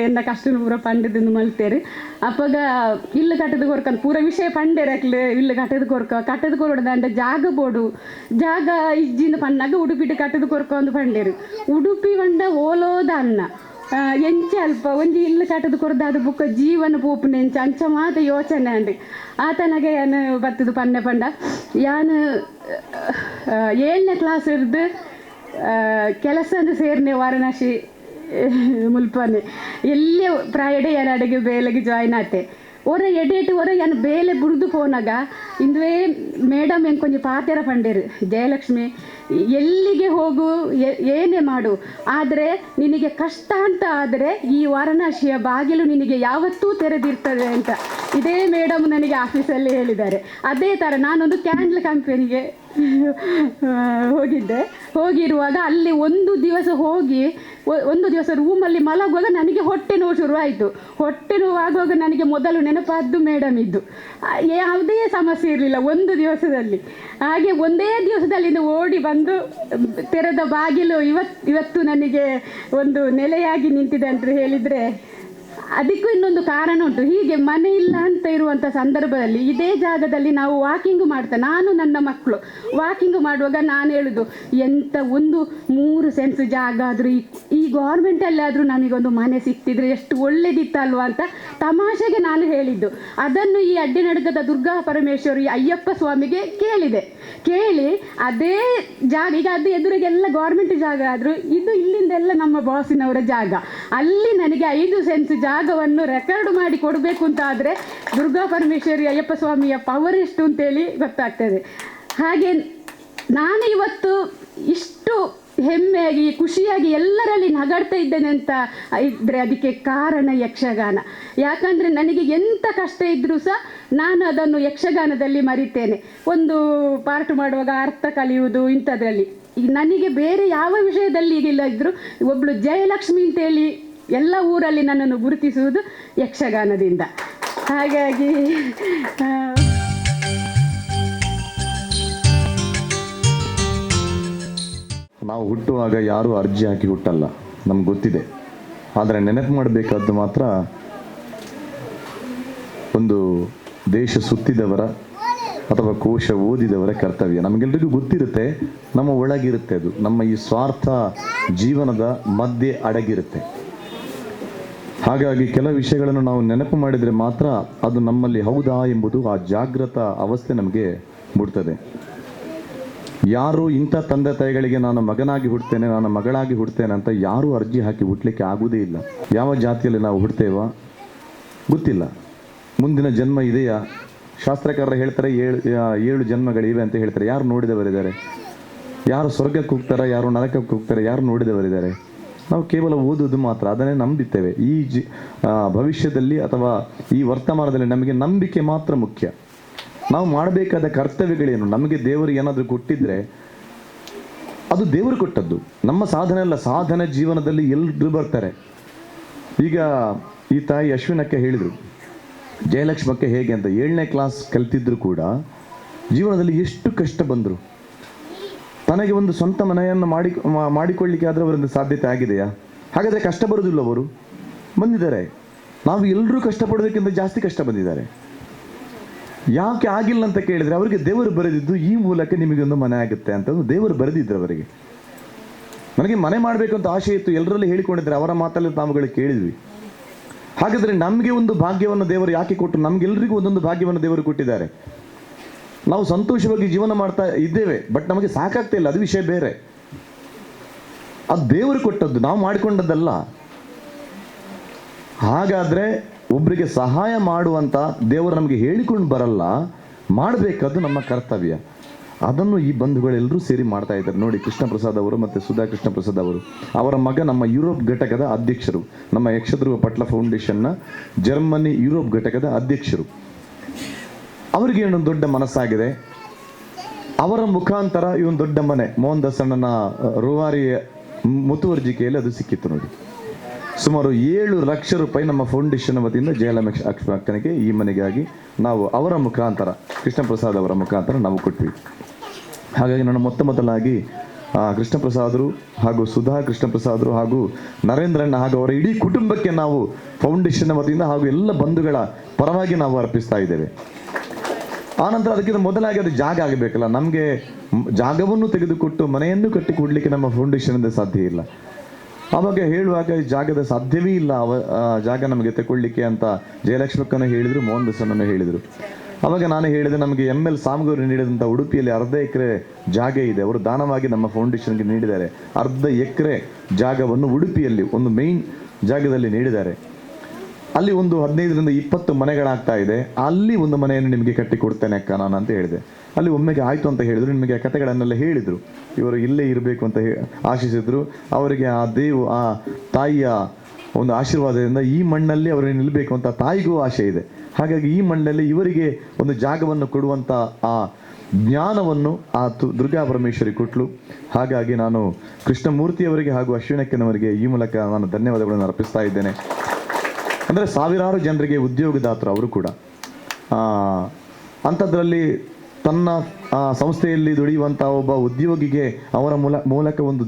ಎನ್ನ ಕಷ್ಟ ಪೂರ ಪಂಡದನ್ನು ಮಲ್ತೇರಿ ಅಪ್ಪಾಗ ಇಲ್ಲು ಕಟ್ಟದ ಕೊರ್ಕಂದು ಪೂರ ವಿಷಯ ಪಂಡೇರಕ್ಲು ಇಲ್ಲು ಕಟ್ಟದ ಕಟ್ಟದ ಕೊರಡದ ಅಂಡ ಜಾಗ ಬೋಡು ಜಾಗ ಇಜ್ಜಿನ ಪಣ್ಣಾಗ ಉಡುಪಿಟ್ಟು ಕಟ್ಟದ ಕೊರ್ಕೊಂಡು ಪಂಡೇರು ಉಡುಪಿ ಬಂಡ ಓಲೋದ ಅನ್ನ ಎಂಚೆ ಅಲ್ಪ ಒಂಜಿ ಇಲ್ಲು ಕಟ್ಟದ ಕೊರ್ದ ಅದು ಬುಕ್ಕ ಜೀವನ ಪೋಪುನ ಎಂಚ ಅಂಚ ಮಾತ ಯೋಚನೆ ಅಂಡಿ ಆತನಾಗೆ ಯಾನು ಬತ್ತದು ಪಂಡ ಪಂಡ ಯಾನು 7ನೇ ಕ್ಲಾಸ್ ಇರ್ದು ಕೆಲಸದ ಸೇರ್ನೆ ವಾರಣಾಸಿ ಮುಲ್ಪನೆ ಎಲ್ಲೇ ಪ್ರಾಯಡೆ ಯಾರು ಅಡುಗೆ ಬೇಲೆಗೆ ಜಾಯ್ನ್ ಆತೆ ಒರ ಎಡೇಟು ಒರ ಯಾನು ಬೇಲೆ ಬುಡ್ದು ಪೋನಾಗ ಇಂದುವೇ ಮೇಡಮ್ ಏನು ಕೊಂಚ ಪಾತೆರ ಪಂಡೇರು ಜಯಲಕ್ಷ್ಮಿ ಎಲ್ಲಿಗೆ ಹೋಗು ಏನೇ ಮಾಡು ಆದರೆ ನಿನಗೆ ಕಷ್ಟ ಅಂತ ಆದರೆ ಈ ವಾರಣಾಸಿಯ ಬಾಗಿಲು ನಿನಗೆ ಯಾವತ್ತೂ ತೆರೆದಿರ್ತದೆ ಅಂತ ಇದೇ ಮೇಡಮ್ ನನಗೆ ಆಫೀಸಲ್ಲಿ ಹೇಳಿದ್ದಾರೆ. ಅದೇ ಥರ ನಾನೊಂದು ಕ್ಯಾಂಡ್ಲ್ ಕಂಪನಿಗೆ ಹೋಗಿರುವಾಗ ಅಲ್ಲಿ ಒಂದು ದಿವಸ ರೂಮಲ್ಲಿ ಮಲಗುವಾಗ ನನಗೆ ಹೊಟ್ಟೆ ನೋವು ಶುರುವಾಯಿತು. ಹೊಟ್ಟೆ ನೋವು ಆಗುವಾಗ ನನಗೆ ಮೊದಲು ನೆನಪಾದ್ದು ಮೇಡಮ್ ಇದ್ದು. ಯಾವುದೇ ಸಮಸ್ಯೆ ಇರಲಿಲ್ಲ ಒಂದು ದಿವಸದಲ್ಲಿ. ಹಾಗೆ ಒಂದೇ ದಿವಸದಲ್ಲಿ ಓಡಿ ಬಂದು ತೆರೆದ ಬಾಗಿಲು ಇವತ್ತು ನನಗೆ ಒಂದು ನೆಲೆಯಾಗಿ ನಿಂತಿದೆ ಅಂತ ಹೇಳಿದರೆ ಅದಕ್ಕೂ ಇನ್ನೊಂದು ಕಾರಣ ಉಂಟು. ಹೀಗೆ ಮನೆ ಇಲ್ಲ ಅಂತ ಇರುವಂಥ ಸಂದರ್ಭದಲ್ಲಿ ಇದೇ ಜಾಗದಲ್ಲಿ ನಾವು ವಾಕಿಂಗ್ ನಾನು ನನ್ನ ಮಕ್ಕಳು ವಾಕಿಂಗ್ ಮಾಡುವಾಗ ನಾನು ಹೇಳೋದು ಎಂಥ ಒಂದು 3 ಸೆನ್ಸ್ ಜಾಗ ಆದರೂ ಈ ಗೌರ್ಮೆಂಟಲ್ಲಿ ಆದರೂ ನಮಗೊಂದು ಮನೆ ಸಿಕ್ತಿದ್ರೆ ಎಷ್ಟು ಒಳ್ಳೇದಿತ್ತಲ್ವ ಅಂತ ತಮಾಷೆಗೆ ನಾನು ಹೇಳಿದ್ದು. ಅದನ್ನು ಈ ಅಡ್ಡಿನಡ್ಗದ ದುರ್ಗಾ ಪರಮೇಶ್ವರಿ ಅಯ್ಯಪ್ಪ ಸ್ವಾಮಿಗೆ ಕೇಳಿ ಅದೇ ಜಾಗ ಈಗ ಅದು ಎದುರಿಗೆಲ್ಲ ಗೌರ್ಮೆಂಟ್ ಜಾಗ ಆದರೂ ಇದು ಇಲ್ಲಿಂದೆಲ್ಲ ನಮ್ಮ ಬಾಸಿನವರ ಜಾಗ. ಅಲ್ಲಿ ನನಗೆ 5 ಸೆನ್ಸ್ ಜಾಗವನ್ನು ರೆಕಾರ್ಡ್ ಮಾಡಿ ಕೊಡಬೇಕು ಅಂತ ಆದರೆ ದುರ್ಗಾ ಪರಮೇಶ್ವರಿ ಅಯ್ಯಪ್ಪ ಸ್ವಾಮಿಯ ಪವರ್ ಎಷ್ಟು ಅಂತೇಳಿ ಗೊತ್ತಾಗ್ತದೆ. ಹಾಗೆ ನಾನು ಇವತ್ತು ಇಷ್ಟು ಹೆಮ್ಮೆಯಾಗಿ ಖುಷಿಯಾಗಿ ಎಲ್ಲರಲ್ಲಿ ನಗಾಡ್ತಾ ಇದ್ದೇನೆ ಅಂತ ಇದ್ದರೆ ಅದಕ್ಕೆ ಕಾರಣ ಯಕ್ಷಗಾನ. ಯಾಕಂದರೆ ನನಗೆ ಎಂಥ ಕಷ್ಟ ಇದ್ದರೂ ಸಹ ನಾನು ಅದನ್ನು ಯಕ್ಷಗಾನದಲ್ಲಿ ಮರಿತೇನೆ. ಒಂದು ಪಾರ್ಟ್ ಮಾಡುವಾಗ ಅರ್ಥ ಕಲಿಯುವುದು ಇಂಥದ್ರಲ್ಲಿ ನನಗೆ ಬೇರೆ ಯಾವ ವಿಷಯದಲ್ಲಿ ಈಗಿಲ್ಲ ಇದ್ದರೂ ಒಬ್ಬಳು ಜಯಲಕ್ಷ್ಮಿ ಅಂತೇಳಿ ಎಲ್ಲ ಊರಲ್ಲಿ ನನ್ನನ್ನು ಗುರುತಿಸುವುದು ಯಕ್ಷಗಾನದಿಂದ. ಹಾಗಾಗಿ ನಾವು ಹುಟ್ಟುವಾಗ ಯಾರೂ ಅರ್ಜಿ ಹಾಕಿ ಹುಟ್ಟಲ್ಲ, ನಮ್ಗೆ ಗೊತ್ತಿದೆ. ಆದರೆ ನೆನಪು ಮಾಡಬೇಕಾದ್ದು ಮಾತ್ರ ಒಂದು ದೇಶ ಸುತ್ತಿದವರ ಅಥವಾ ಕೋಶ ಓದಿದವರ ಕರ್ತವ್ಯ. ನಮಗೆಲ್ಲರಿಗೂ ಗೊತ್ತಿರುತ್ತೆ, ನಮ್ಮ ಒಳಗಿರುತ್ತೆ. ಅದು ನಮ್ಮ ಈ ಸ್ವಾರ್ಥ ಜೀವನದ ಮಧ್ಯೆ ಅಡಗಿರುತ್ತೆ. ಹಾಗಾಗಿ ಕೆಲವು ವಿಷಯಗಳನ್ನು ನಾವು ನೆನಪು ಮಾಡಿದರೆ ಮಾತ್ರ ಅದು ನಮ್ಮಲ್ಲಿ ಹೌದಾ ಎಂಬುದು ಆ ಜಾಗೃತ ಅವಸ್ಥೆ ನಮಗೆ ಮೂಡ್ತದೆ. ಯಾರು ಇಂಥ ತಂದೆ ತಾಯಿಗಳಿಗೆ ನಾನು ಮಗನಾಗಿ ಹುಡ್ತೇನೆ, ನಾನು ಮಗಳಾಗಿ ಹುಡ್ತೇನೆ ಅಂತ ಯಾರೂ ಅರ್ಜಿ ಹಾಕಿ ಹುಟ್ಟಲಿಕ್ಕೆ ಆಗುವುದೇ ಇಲ್ಲ. ಯಾವ ಜಾತಿಯಲ್ಲಿ ನಾವು ಹುಡ್ತೇವ ಗೊತ್ತಿಲ್ಲ, ಮುಂದಿನ ಜನ್ಮ ಇದೆಯಾ? ಶಾಸ್ತ್ರಕಾರರು ಹೇಳ್ತಾರೆ 7 ಜನ್ಮಗಳಿವೆ ಅಂತ ಹೇಳ್ತಾರೆ. ಯಾರು ನೋಡಿದವರಿದ್ದಾರೆ? ಯಾರು ಸ್ವರ್ಗಕ್ಕೆ ಹೋಗ್ತಾರೆ, ಯಾರು ನರಕಕ್ಕೆ ಹೋಗ್ತಾರೆ, ಯಾರು ನೋಡಿದವರಿದ್ದಾರೆ? ನಾವು ಕೇವಲ ಓದುವುದು ಮಾತ್ರ, ಅದನ್ನೇ ನಂಬಿದ್ದೇವೆ. ಈ ಭವಿಷ್ಯದಲ್ಲಿ ಅಥವಾ ಈ ವರ್ತಮಾನದಲ್ಲಿ ನಮಗೆ ನಂಬಿಕೆ ಮಾತ್ರ ಮುಖ್ಯ. ನಾವು ಮಾಡಬೇಕಾದ ಕರ್ತವ್ಯಗಳೇನು? ನಮಗೆ ದೇವರು ಏನಾದರೂ ಕೊಟ್ಟಿದ್ರೆ ಅದು ದೇವರು ಕೊಟ್ಟದ್ದು, ನಮ್ಮ ಸಾಧನೆ ಅಲ್ಲ. ಸಾಧನೆ ಜೀವನದಲ್ಲಿ ಎಲ್ಲರೂ ಬರ್ತಾರೆ. ಈಗ ಈ ತಾಯಿ ಅಶ್ವಿನಕ್ಕೆ ಹೇಳಿದರು ಜಯಲಕ್ಷ್ಮಕ್ಕೆ ಹೇಗೆ ಅಂತ. 7ನೇ ಕ್ಲಾಸ್ ಕಲ್ತಿದ್ರು ಕೂಡ ಜೀವನದಲ್ಲಿ ಎಷ್ಟು ಕಷ್ಟ ಬಂದರು. ತನಗೆ ಒಂದು ಸ್ವಂತ ಮನೆಯನ್ನು ಮಾಡಿಕೊಳ್ಳಿಕ್ಕೆ ಆದ್ರೆ ಅವರಿಂದ ಸಾಧ್ಯತೆ ಆಗಿದೆಯಾ? ಹಾಗಾದರೆ ಕಷ್ಟ ಬರೋದಿಲ್ಲ, ಅವರು ಬಂದಿದ್ದಾರೆ. ನಾವು ಎಲ್ಲರೂ ಕಷ್ಟಪಡೋದಕ್ಕಿಂತ ಜಾಸ್ತಿ ಕಷ್ಟ ಬಂದಿದ್ದಾರೆ. ಯಾಕೆ ಆಗಿಲ್ಲ ಅಂತ ಕೇಳಿದರೆ ಅವರಿಗೆ ದೇವರು ಬರೆದಿದ್ದು ಈ ಮೂಲಕ ನಿಮಗೊಂದು ಮನೆ ಆಗುತ್ತೆ ಅಂತ ದೇವರು ಬರೆದಿದ್ರು ಅವರಿಗೆ. ನನಗೆ ಮನೆ ಮಾಡಬೇಕು ಅಂತ ಆಸೆ ಇತ್ತು, ಎಲ್ಲರಲ್ಲಿ ಹೇಳಿಕೊಂಡಿದ್ದಾರೆ, ಅವರ ಮಾತಲ್ಲಿ ನಾವುಗಳು ಕೇಳಿದ್ವಿ. ಹಾಗಾದರೆ ನಮಗೆ ಒಂದು ಭಾಗ್ಯವನ್ನು ದೇವರು ಯಾಕೆ ಕೊಟ್ಟು, ನಮಗೆಲ್ಲರಿಗೂ ಒಂದೊಂದು ಭಾಗ್ಯವನ್ನು ದೇವರು ಕೊಟ್ಟಿದ್ದಾರೆ. ನಾವು ಸಂತೋಷವಾಗಿ ಜೀವನ ಮಾಡ್ತಾ ಇದ್ದೇವೆ, ಬಟ್ ನಮಗೆ ಸಾಕಾಗ್ತಾ ಇಲ್ಲ, ಅದು ವಿಷಯ ಬೇರೆ. ಅದು ದೇವರು ಕೊಟ್ಟದ್ದು, ನಾವು ಮಾಡಿಕೊಂಡದ್ದಲ್ಲ. ಹಾಗಾದರೆ ಒಬ್ಬರಿಗೆ ಸಹಾಯ ಮಾಡುವಂಥ ದೇವರು ನಮಗೆ ಹೇಳಿಕೊಂಡು ಬರಲ್ಲ, ಮಾಡಬೇಕಾದ್ದು ನಮ್ಮ ಕರ್ತವ್ಯ. ಅದನ್ನು ಈ ಬಂಧುಗಳೆಲ್ಲರೂ ಸೇರಿ ಮಾಡ್ತಾ ಇದ್ದಾರೆ. ನೋಡಿ, ಕೃಷ್ಣ ಪ್ರಸಾದ್ ಅವರು ಮತ್ತು ಸುಧಾ ಕೃಷ್ಣ ಪ್ರಸಾದ್ ಅವರು, ಅವರ ಮಗ ನಮ್ಮ ಯುರೋಪ್ ಘಟಕದ ಅಧ್ಯಕ್ಷರು, ನಮ್ಮ ಯಕ್ಷಧ್ರುವ ಪಟ್ಲ ಫೌಂಡೇಶನ್ನ ಜರ್ಮನಿ ಯುರೋಪ್ ಘಟಕದ ಅಧ್ಯಕ್ಷರು. ಅವರಿಗೆ ಏನೊಂದು ದೊಡ್ಡ ಮನಸ್ಸಾಗಿದೆ. ಅವರ ಮುಖಾಂತರ ಈ ಒಂದು ದೊಡ್ಡ ಮನೆ ಮೋಹನ್ ದಾಸಣ್ಣನ ರೂವಾರಿ ಮುತುವರ್ಜಿಕೆಯಲ್ಲಿ ಅದು ಸಿಕ್ಕಿತ್ತು. ನೋಡಿ, ಸುಮಾರು 7 ಲಕ್ಷ ರೂಪಾಯಿ ನಮ್ಮ ಫೌಂಡೇಶನ್ ವತಿಯಿಂದ ಜಯಲಕ್ಷ್ಮಿ ಅಕ್ಕನಿಗೆ ಈ ಮನೆಗಾಗಿ ನಾವು ಅವರ ಮುಖಾಂತರ, ಕೃಷ್ಣ ಪ್ರಸಾದ್ ಅವರ ಮುಖಾಂತರ ನಾವು ಕೊಟ್ವಿ. ಹಾಗಾಗಿ ನಾನು ಮೊದಲಾಗಿ ಕೃಷ್ಣ ಪ್ರಸಾದರು ಹಾಗೂ ಸುಧಾ ಕೃಷ್ಣ ಪ್ರಸಾದರು ಹಾಗೂ ನರೇಂದ್ರಣ್ಣ ಹಾಗೂ ಅವರ ಇಡೀ ಕುಟುಂಬಕ್ಕೆ ನಾವು ಫೌಂಡೇಶನ್ ವತಿಯಿಂದ ಹಾಗೂ ಎಲ್ಲ ಬಂಧುಗಳ ಪರವಾಗಿ ನಾವು ಅರ್ಪಿಸ್ತಾ ಇದ್ದೇವೆ. ಆನಂತರ ಅದಕ್ಕಿಂತ ಮೊದಲಾಗಿ ಅದು ಜಾಗ ಆಗಬೇಕಲ್ಲ. ನಮಗೆ ಜಾಗವನ್ನು ತೆಗೆದುಕೊಟ್ಟು ಮನೆಯನ್ನು ಕಟ್ಟಿಕೊಡ್ಲಿಕ್ಕೆ ನಮ್ಮ ಫೌಂಡೇಶನ್ನಿಂದ ಸಾಧ್ಯ ಇಲ್ಲ. ಆವಾಗ ಹೇಳುವಾಗ ಜಾಗದ ಸಾಧ್ಯವೇ ಇಲ್ಲ, ಜಾಗ ನಮಗೆ ತಗೊಳ್ಳಿಕ್ಕೆ ಅಂತ ಜಯಲಕ್ಷ್ಮಕ್ಕನ್ನು ಹೇಳಿದರು, ಮೋಹನ್ ದಾಸನನ್ನು ಹೇಳಿದರು. ಆವಾಗ ನಾನು ಹೇಳಿದೆ, ನಮಗೆ ML ಸಾಮಗೌರಿ ನೀಡಿದಂಥ ಉಡುಪಿಯಲ್ಲಿ 1/2 ಎಕರೆ ಜಾಗ ಇದೆ, ಅವರು ದಾನವಾಗಿ ನಮ್ಮ ಫೌಂಡೇಶನ್ಗೆ ನೀಡಿದ್ದಾರೆ. 1/2 ಎಕರೆ ಜಾಗವನ್ನು ಉಡುಪಿಯಲ್ಲಿ ಒಂದು ಮೇನ್ ಜಾಗದಲ್ಲಿ ನೀಡಿದ್ದಾರೆ. ಅಲ್ಲಿ ಒಂದು 15ರಿಂದ 20 ಮನೆಗಳಾಗ್ತಾ ಇದೆ. ಅಲ್ಲಿ ಒಂದು ಮನೆಯನ್ನು ನಿಮಗೆ ಕಟ್ಟಿಕೊಡ್ತೇನೆ ಅಕ್ಕ ನಾನು ಅಂತ ಹೇಳಿದೆ. ಅಲ್ಲಿ ಒಮ್ಮೆಗೆ ಆಯಿತು ಅಂತ ಹೇಳಿದರು. ನಿಮಗೆ ಕಥೆಗಳನ್ನೆಲ್ಲ ಹೇಳಿದರು. ಇವರು ಇಲ್ಲೇ ಇರಬೇಕು ಅಂತ ಆಶಿಸಿದ್ರು. ಅವರಿಗೆ ಆ ತಾಯಿಯ ಒಂದು ಆಶೀರ್ವಾದದಿಂದ ಈ ಮಣ್ಣಲ್ಲಿ ಅವರು ನಿಲ್ಲಬೇಕು ಅಂತ ತಾಯಿಗೂ ಆಸೆ ಇದೆ. ಹಾಗಾಗಿ ಈ ಮಣ್ಣಲ್ಲಿ ಇವರಿಗೆ ಒಂದು ಜಾಗವನ್ನು ಕೊಡುವಂಥ ಆ ಜ್ಞಾನವನ್ನು ಆ ದುರ್ಗಾ ಪರಮೇಶ್ವರಿ ಕೊಟ್ಲು. ಹಾಗಾಗಿ ನಾನು ಕೃಷ್ಣಮೂರ್ತಿಯವರಿಗೆ ಹಾಗೂ ಅಶ್ವಿನಕ್ಕನವರಿಗೆ ಈ ಮೂಲಕ ನಾನು ಧನ್ಯವಾದಗಳನ್ನು ಅರ್ಪಿಸ್ತಾ ಇದ್ದೇನೆ. ಅಂದರೆ ಸಾವಿರಾರು ಜನರಿಗೆ ಉದ್ಯೋಗದಾತರು ಅವರು ಕೂಡ. ಅಂಥದ್ರಲ್ಲಿ ತನ್ನ ಸಂಸ್ಥೆಯಲ್ಲಿ ದುಡಿಯುವಂಥ ಒಬ್ಬ ಉದ್ಯೋಗಿಗೆ ಅವರ ಮೂಲಕ ಒಂದು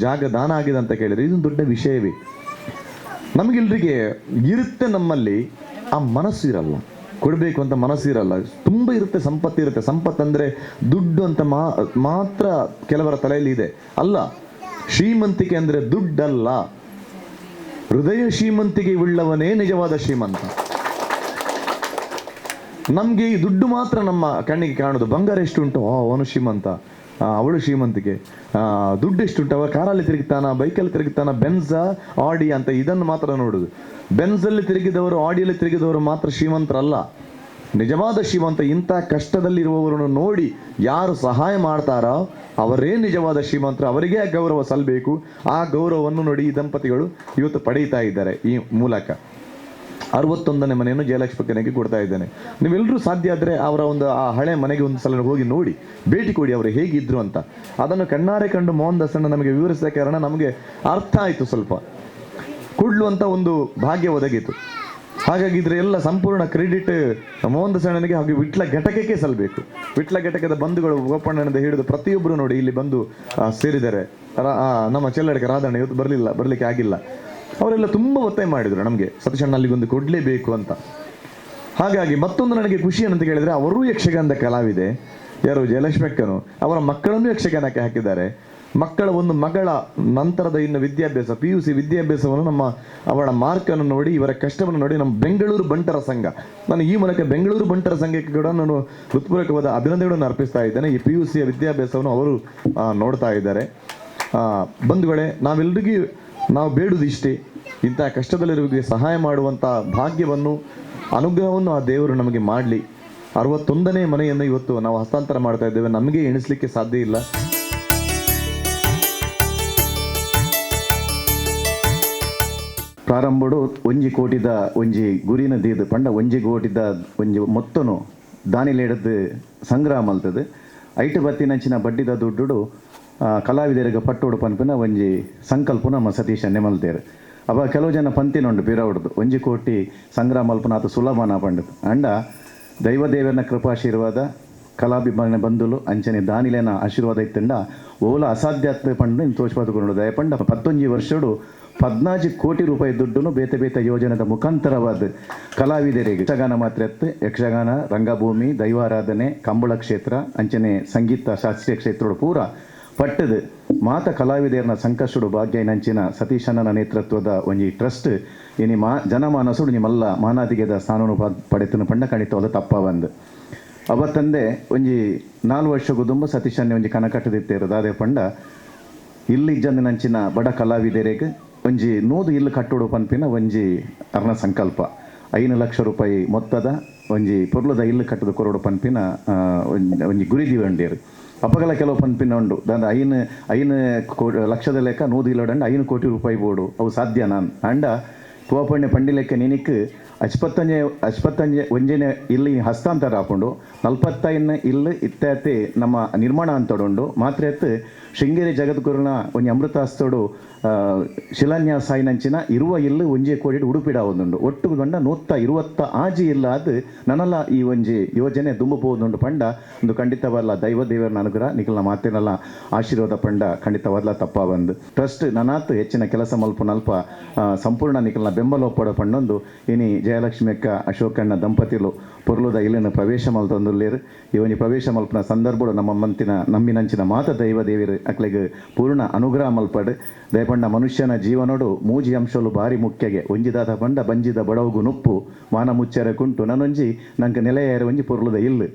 ಜಾಗ ದಾನ ಆಗಿದೆ ಅಂತ ಕೇಳಿದರೆ ಇದೊಂದು ದೊಡ್ಡ ವಿಷಯವೇ. ನಮಗೆಲ್ಲರಿಗೆ ಇರುತ್ತೆ, ನಮ್ಮಲ್ಲಿ ಆ ಮನಸ್ಸು ಇರಲ್ಲ, ಕೊಡಬೇಕು ಅಂತ ಮನಸ್ಸು ಇರಲ್ಲ. ತುಂಬ ಇರುತ್ತೆ, ಸಂಪತ್ತಿರುತ್ತೆ. ಸಂಪತ್ತಂದರೆ ದುಡ್ಡು ಅಂತ ಮಾತ್ರ ಕೆಲವರ ತಲೆಯಲ್ಲಿ ಇದೆ. ಅಲ್ಲ, ಶ್ರೀಮಂತಿಕೆ ಅಂದರೆ ದುಡ್ಡಲ್ಲ, ಹೃದಯ ಶ್ರೀಮಂತಿಕೆ ಉಳ್ಳವನೇ ನಿಜವಾದ ಶ್ರೀಮಂತ. ನಮಗೆ ಈ ದುಡ್ಡು ಮಾತ್ರ ನಮ್ಮ ಕಣ್ಣಿಗೆ ಕಾಣೋದು. ಬಂಗಾರ ಎಷ್ಟುಂಟು, ಅವನು ಶ್ರೀಮಂತ, ಅವಳು ಶ್ರೀಮಂತಿಕೆ. ದುಡ್ಡು ಎಷ್ಟುಂಟು, ಅವ ಕಾರಲ್ಲಿ ತಿರುಗ್ತಾನ, ಬೈಕಲ್ಲಿ ತಿರುಗ್ತಾನ, ಬೆನ್ಸ, ಆಡಿ ಅಂತ ಇದನ್ನು ಮಾತ್ರ ನೋಡೋದು. ಬೆನ್ಸಲ್ಲಿ ತಿರುಗಿದವರು, ಆಡಿಯಲ್ಲಿ ತಿರುಗಿದವರು ಮಾತ್ರ ಶ್ರೀಮಂತರಲ್ಲ. ನಿಜವಾದ ಶ್ರೀಮಂತ ಇಂಥ ಕಷ್ಟದಲ್ಲಿರುವವರನ್ನು ನೋಡಿ ಯಾರು ಸಹಾಯ ಮಾಡ್ತಾರೋ ಅವರೇ ನಿಜವಾದ ಶ್ರೀಮಂತರು. ಅವರಿಗೆ ಆ ಗೌರವ ಸಲ್ಲಬೇಕು. ಆ ಗೌರವವನ್ನು ನೋಡಿ ಈ ದಂಪತಿಗಳು ಇವತ್ತು ಪಡೀತಾ ಇದ್ದಾರೆ. ಈ ಮೂಲಕ 61ನೇ ಮನೆಯನ್ನು ಜಯಲಕ್ಷ್ಮಕ್ಕನಿಗೆ ಕೊಡ್ತಾ ಇದ್ದೇನೆ. ನೀವೆಲ್ಲರೂ ಸಾಧ್ಯ ಆದರೆ ಅವರ ಒಂದು ಆ ಹಳೆ ಮನೆಗೆ ಒಂದು ಸಲ ಹೋಗಿ ನೋಡಿ, ಭೇಟಿ ಕೊಡಿ, ಅವರು ಹೇಗಿದ್ರು ಅಂತ. ಅದನ್ನು ಕಣ್ಣಾರೆ ಕಂಡು ಮೋಹನ್ ದಾಸಣ್ಣ ನಮಗೆ ವಿವರಿಸಿದ ಕಾರಣ ನಮಗೆ ಅರ್ಥ ಆಯಿತು, ಸ್ವಲ್ಪ ಕೊಡ್ಲುವಂಥ ಒಂದು ಭಾಗ್ಯ ಒದಗಿತು. ಹಾಗಾಗಿ ಇದ್ರ ಎಲ್ಲ ಸಂಪೂರ್ಣ ಕ್ರೆಡಿಟ್ ಮೋಹನ್ ದಾಸಣ್ಣನಿಗೆ ಹಾಗೂ ವಿಟ್ಲ ಘಟಕಕ್ಕೆ ಸಲ್ಲಬೇಕು. ವಿಟ್ಲ ಘಟಕದ ಬಂಧುಗಳು ಗೋಪಣ್ಣನಿಂದ ಹಿಡಿದು ಪ್ರತಿಯೊಬ್ಬರು ನೋಡಿ ಇಲ್ಲಿ ಬಂದು ಸೇರಿದ್ದಾರೆ. ನಮ್ಮ ಚೆಲ್ಲಡಿಕೆ ರಾಧಣ್ಣ ಇವತ್ತು ಬರಲಿಕ್ಕೆ ಆಗಿಲ್ಲ. ಅವರೆಲ್ಲ ತುಂಬ ಒತ್ತಾಯ ಮಾಡಿದರು ನಮಗೆ, ಸತೀಶಣ್ಣ ಅಲ್ಲಿಗೊಂದು ಕೊಡಲೇಬೇಕು ಅಂತ. ಹಾಗಾಗಿ ಮತ್ತೊಂದು ನನಗೆ ಖುಷಿ ಏನಂತ ಕೇಳಿದರೆ, ಅವರೂ ಯಕ್ಷಗಾನದ ಕಲಾವಿದೆ, ಯಾರು ಜಯಲಕ್ಷ್ಮಕ್ಕನು, ಅವರ ಮಕ್ಕಳನ್ನು ಯಕ್ಷಗಾನಕ್ಕೆ ಹಾಕಿದ್ದಾರೆ. ಮಕ್ಕಳ ಒಂದು ಮಗಳ ನಂತರದ ಇನ್ನು ವಿದ್ಯಾಭ್ಯಾಸ PUC ವಿದ್ಯಾಭ್ಯಾಸವನ್ನು ಅವಳ ಮಾರ್ಕನ್ನು ನೋಡಿ, ಇವರ ಕಷ್ಟವನ್ನು ನೋಡಿ ನಮ್ಮ ಬೆಂಗಳೂರು ಬಂಟರ ಸಂಘ, ನಾನು ಈ ಮೂಲಕ ಬೆಂಗಳೂರು ಬಂಟರ ಸಂಘಕ್ಕೆ ಕೂಡ ನಾನು ಹೃತ್ಪೂರ್ವಕವಾದ ಅಭಿನಂದನೆಗಳನ್ನು ಅರ್ಪಿಸ್ತಾ ಇದ್ದೇನೆ. ಈ PUCಯ ವಿದ್ಯಾಭ್ಯಾಸವನ್ನು ಅವರು ನೋಡ್ತಾ ಇದ್ದಾರೆ. ಬಂಧುಗಳೇ, ನಾವೆಲ್ಲರಿಗೂ ನಾವು ಬೇಡುವುದು ಇಷ್ಟೇ, ಇಂಥ ಕಷ್ಟದಲ್ಲಿರುವವರಿಗೆ ಸಹಾಯ ಮಾಡುವಂಥ ಭಾಗ್ಯವನ್ನು, ಅನುಗ್ರಹವನ್ನು ಆ ದೇವರು ನಮಗೆ ಮಾಡಲಿ. 61ನೇ ಮನೆಯನ್ನು ಇವತ್ತು ನಾವು ಹಸ್ತಾಂತರ ಮಾಡ್ತಾ ಇದ್ದೇವೆ. ನಮಗೆ ಎಣಿಸಲಿಕ್ಕೆ ಸಾಧ್ಯ ಇಲ್ಲ. ಪ್ರಾರಂಭಡು 1 ಕೋಟಿದ ಒಂಜಿ ಗುರಿನ ದೀದು ಪಂಡ 1 ಕೋಟಿದ ಒಂಜಿ ಮೊತ್ತನು ದಾನಿಲೇಡದ್ದು ಸಂಗ್ರಹ ಮಲ್ತದು. ಐಟು ಬತ್ತಿನಂಚಿನ ಬಡ್ಡಿದ ದುಡ್ಡು ಕಲಾವಿದರಿಗೆ ಪಟ್ಟೋಡು ಪನ್ಪಿನ ಒಂಜಿ ಸಂಕಲ್ಪ ನಮ್ಮ ಸತೀಶ್ ಅನ್ನೆ ಮಲ್ತೇರು. ಅವ ಕೆಲವು ಜನ ಪಂತಿನುಂಡು ಪಿರವಡ್ದು 1 ಕೋಟಿ ಸಂಗ್ರಹ ಮಲ್ಪನ ಅದು ಸುಲಭನ ಪಂಡದು. ಅಂಡ ದೈವದೇವನ ಕೃಪಾಶೀರ್ವಾದ ಕಲಾಭಿಮಾನ ಬಂಧುಲು ಅಂಚನೆ ದಾನಿಲೇನ ಆಶೀರ್ವಾದ ಇತ್ತಂಡ ಓಲ ಅಸಾಧ್ಯ ಪಂಡು ಇನ್ನು ತೋಚ್ಪಾದುಕೊಂಡು ದಯಪಂಡ 11 ವರ್ಷಡು 14 ಕೋಟಿ ರೂಪಾಯಿ ದುಡ್ಡು ಬೇತೆ ಬೇತೆ ಯೋಜನೆದ ಮುಖಾಂತರವಾದ ಕಲಾವಿದರಿಗೆ ಯಕ್ಷಗಾನ ಮಾತ್ರ ಯಕ್ಷಗಾನ, ರಂಗಭೂಮಿ, ದೈವಾರಾಧನೆ, ಕಂಬಳ ಕ್ಷೇತ್ರ ಅಂಚನೆ ಸಂಗೀತ ಶಾಸ್ತ್ರೀಯ ಕ್ಷೇತ್ರಗಳು ಪೂರ ಪಟ್ಟದು ಮಾತ ಕಲಾವಿದರನ್ನ ಸಂಕಷ್ಟಡು ಭಾಗ್ಯ ನಂಚಿನ ಸತೀಶಣ್ಣನ ನೇತೃತ್ವದ ಒಂಜಿ ಟ್ರಸ್ಟ್ ಇನಿ ಜನಮಾನಸುಡು ನಿಮ್ಮಲ್ಲ ಮಾನಾದಿಗೆದ ಸ್ಥಾನವನ್ನು ಪಡೆತನು ಪಂಡ ಖಂಡಿತವಾದ ತಪ್ಪ ಬಂದು ಅವತ್ತಂದೆ ಒಂಜಿ 4 ವರ್ಷ ಕುದುಂಬ ಸತೀಶನ್ನೇ ಒಂಜಿ ಕನಕಟ್ಟದಿತ್ತೇರು ದಾದೆ ಪಂಡ ಇಲ್ಲಿ ಜನ ನಂಚಿನ ಬಡ ಕಲಾವಿದರಿಗೆ ಒಂಜಿ 100 ಇಲ್ಲು ಕಟ್ಟೋಡು ಪನ್ಪಿನ ಒಂಜಿ ಅರ್ನ ಸಂಕಲ್ಪ 5 ಲಕ್ಷ ರೂಪಾಯಿ ಮೊತ್ತದ ಒಂಜಿ ಪೊರ್ಲದ ಇಲ್ಲು ಕಟ್ಟದ ಕೊರೋಡು ಪನ್ಪಿನ ಒಂಜಿ ಗುರಿ ದಿವಂಡೇರು ಅಪಗಲ ಕೆಲವು ಪನ್ಪಿನ ಉಂಡು ದಾದ 5 ಲಕ್ಷದ ಲೆಕ್ಕ 100 ಇಲ್ಲೋಡಂಡು 5 ಕೋಟಿ ರೂಪಾಯಿ ಬೋಡು ಅವು ಸಾಧ್ಯ ನಾನು ಅಂಡ ಪೂವಪಣ್ಣೆ ಪಂಡಿಲೆಕ್ಕ ನಿನಕ್ ಅಚ್ಪತ್ತಂಜೆ ಒಂಜನೆ ಇಲ್ಲಿ ಹಸ್ತಾಂತರ ಹಾಕೊಂಡು 45 ಇಲ್ಲು ಇತ್ತೆ ನಮ್ಮ ನಿರ್ಮಾಣ ಅಂತೋಡು ಮಾತ್ರ ಶೃಂಗೇರಿ ಜಗದ್ಗುರುನ ಒಂಜಿ ಅಮೃತಾಸ್ತೋಡು ಶಿಲಾನ್ಯಾಸ ಆಯ್ನಂಚಿನ ಇರುವ ಇಲ್ಲು ಒಂಜಿ ಕೋಡಿ ಉಡುಪಿಡ ಒಂದುಂಡು ಒಟ್ಟುಗೊಂಡ 120 ಆಜಿ ಇಲ್ಲ ಅದು ನನಲ್ಲ ಈ ಒಂಜಿ ಯೋಜನೆ ದುಂಬುವುದುಂಡು ಪಂಡ ಒಂದು ಖಂಡಿತವಲ್ಲ ದೈವ ದೇವರ ಅನುಗ್ರಹ ನಿಖಲ್ನ ಮಾತೇನಲ್ಲ ಆಶೀರ್ವಾದ ಪಂಡ ಖಂಡಿತವಲ್ಲ ತಪ್ಪ ಬಂದು ಟ್ರಸ್ಟ್ ನನಾತ್ ಹೆಚ್ಚಿನ ಕೆಲಸ ಮಲ್ಪ ಸಂಪೂರ್ಣ ನಿಖಲ್ನ ಬೆಂಬಲ ಒಪ್ಪಡ ಪಂಡೊಂದು ಇನಿ ಜಯಲಕ್ಷ್ಮಿ ಅಕ್ಕ ಅಶೋಕಣ್ಣ ದಂಪತಿಲು ಪೊರ್ಲುದ ಇಲ್ಲಿನ ಪ್ರವೇಶ ಮಲ್ತೊಂದುಲ್ಲೇರು ಇವನಿ ಪ್ರವೇಶ ಮಲ್ಪನ ಸಂದರ್ಭಗಳು ನಮ್ಮ ಮಂತಿನ ನಂಬಿನಂಚಿನ ಮಾತ ದೈವ ದೇವಿರು ಅಕ್ಲೆಗೆ ಪೂರ್ಣ ಅನುಗ್ರಹ ಮಲ್ಪಡು ದಯಪಂಡ ಮನುಷ್ಯನ ಜೀವನೋಡು ಮೂಜಿ ಅಂಶಲು ಭಾರಿ ಮುಖ್ಯಗೆ ಒಂಜಿದಾದ ಪಂಡ ಬಂಜಿದ ಬಡವಗು ನುಪ್ಪು ಮಾನ ಮುಚ್ಚರ ಕುಂಟು ನನ್ನೊಂಜಿ ನಂಗೆ ನೆಲೆಯೇರ ಒಂಜಿ ಪೊರ್ಲುದ ಇಲ್ಲು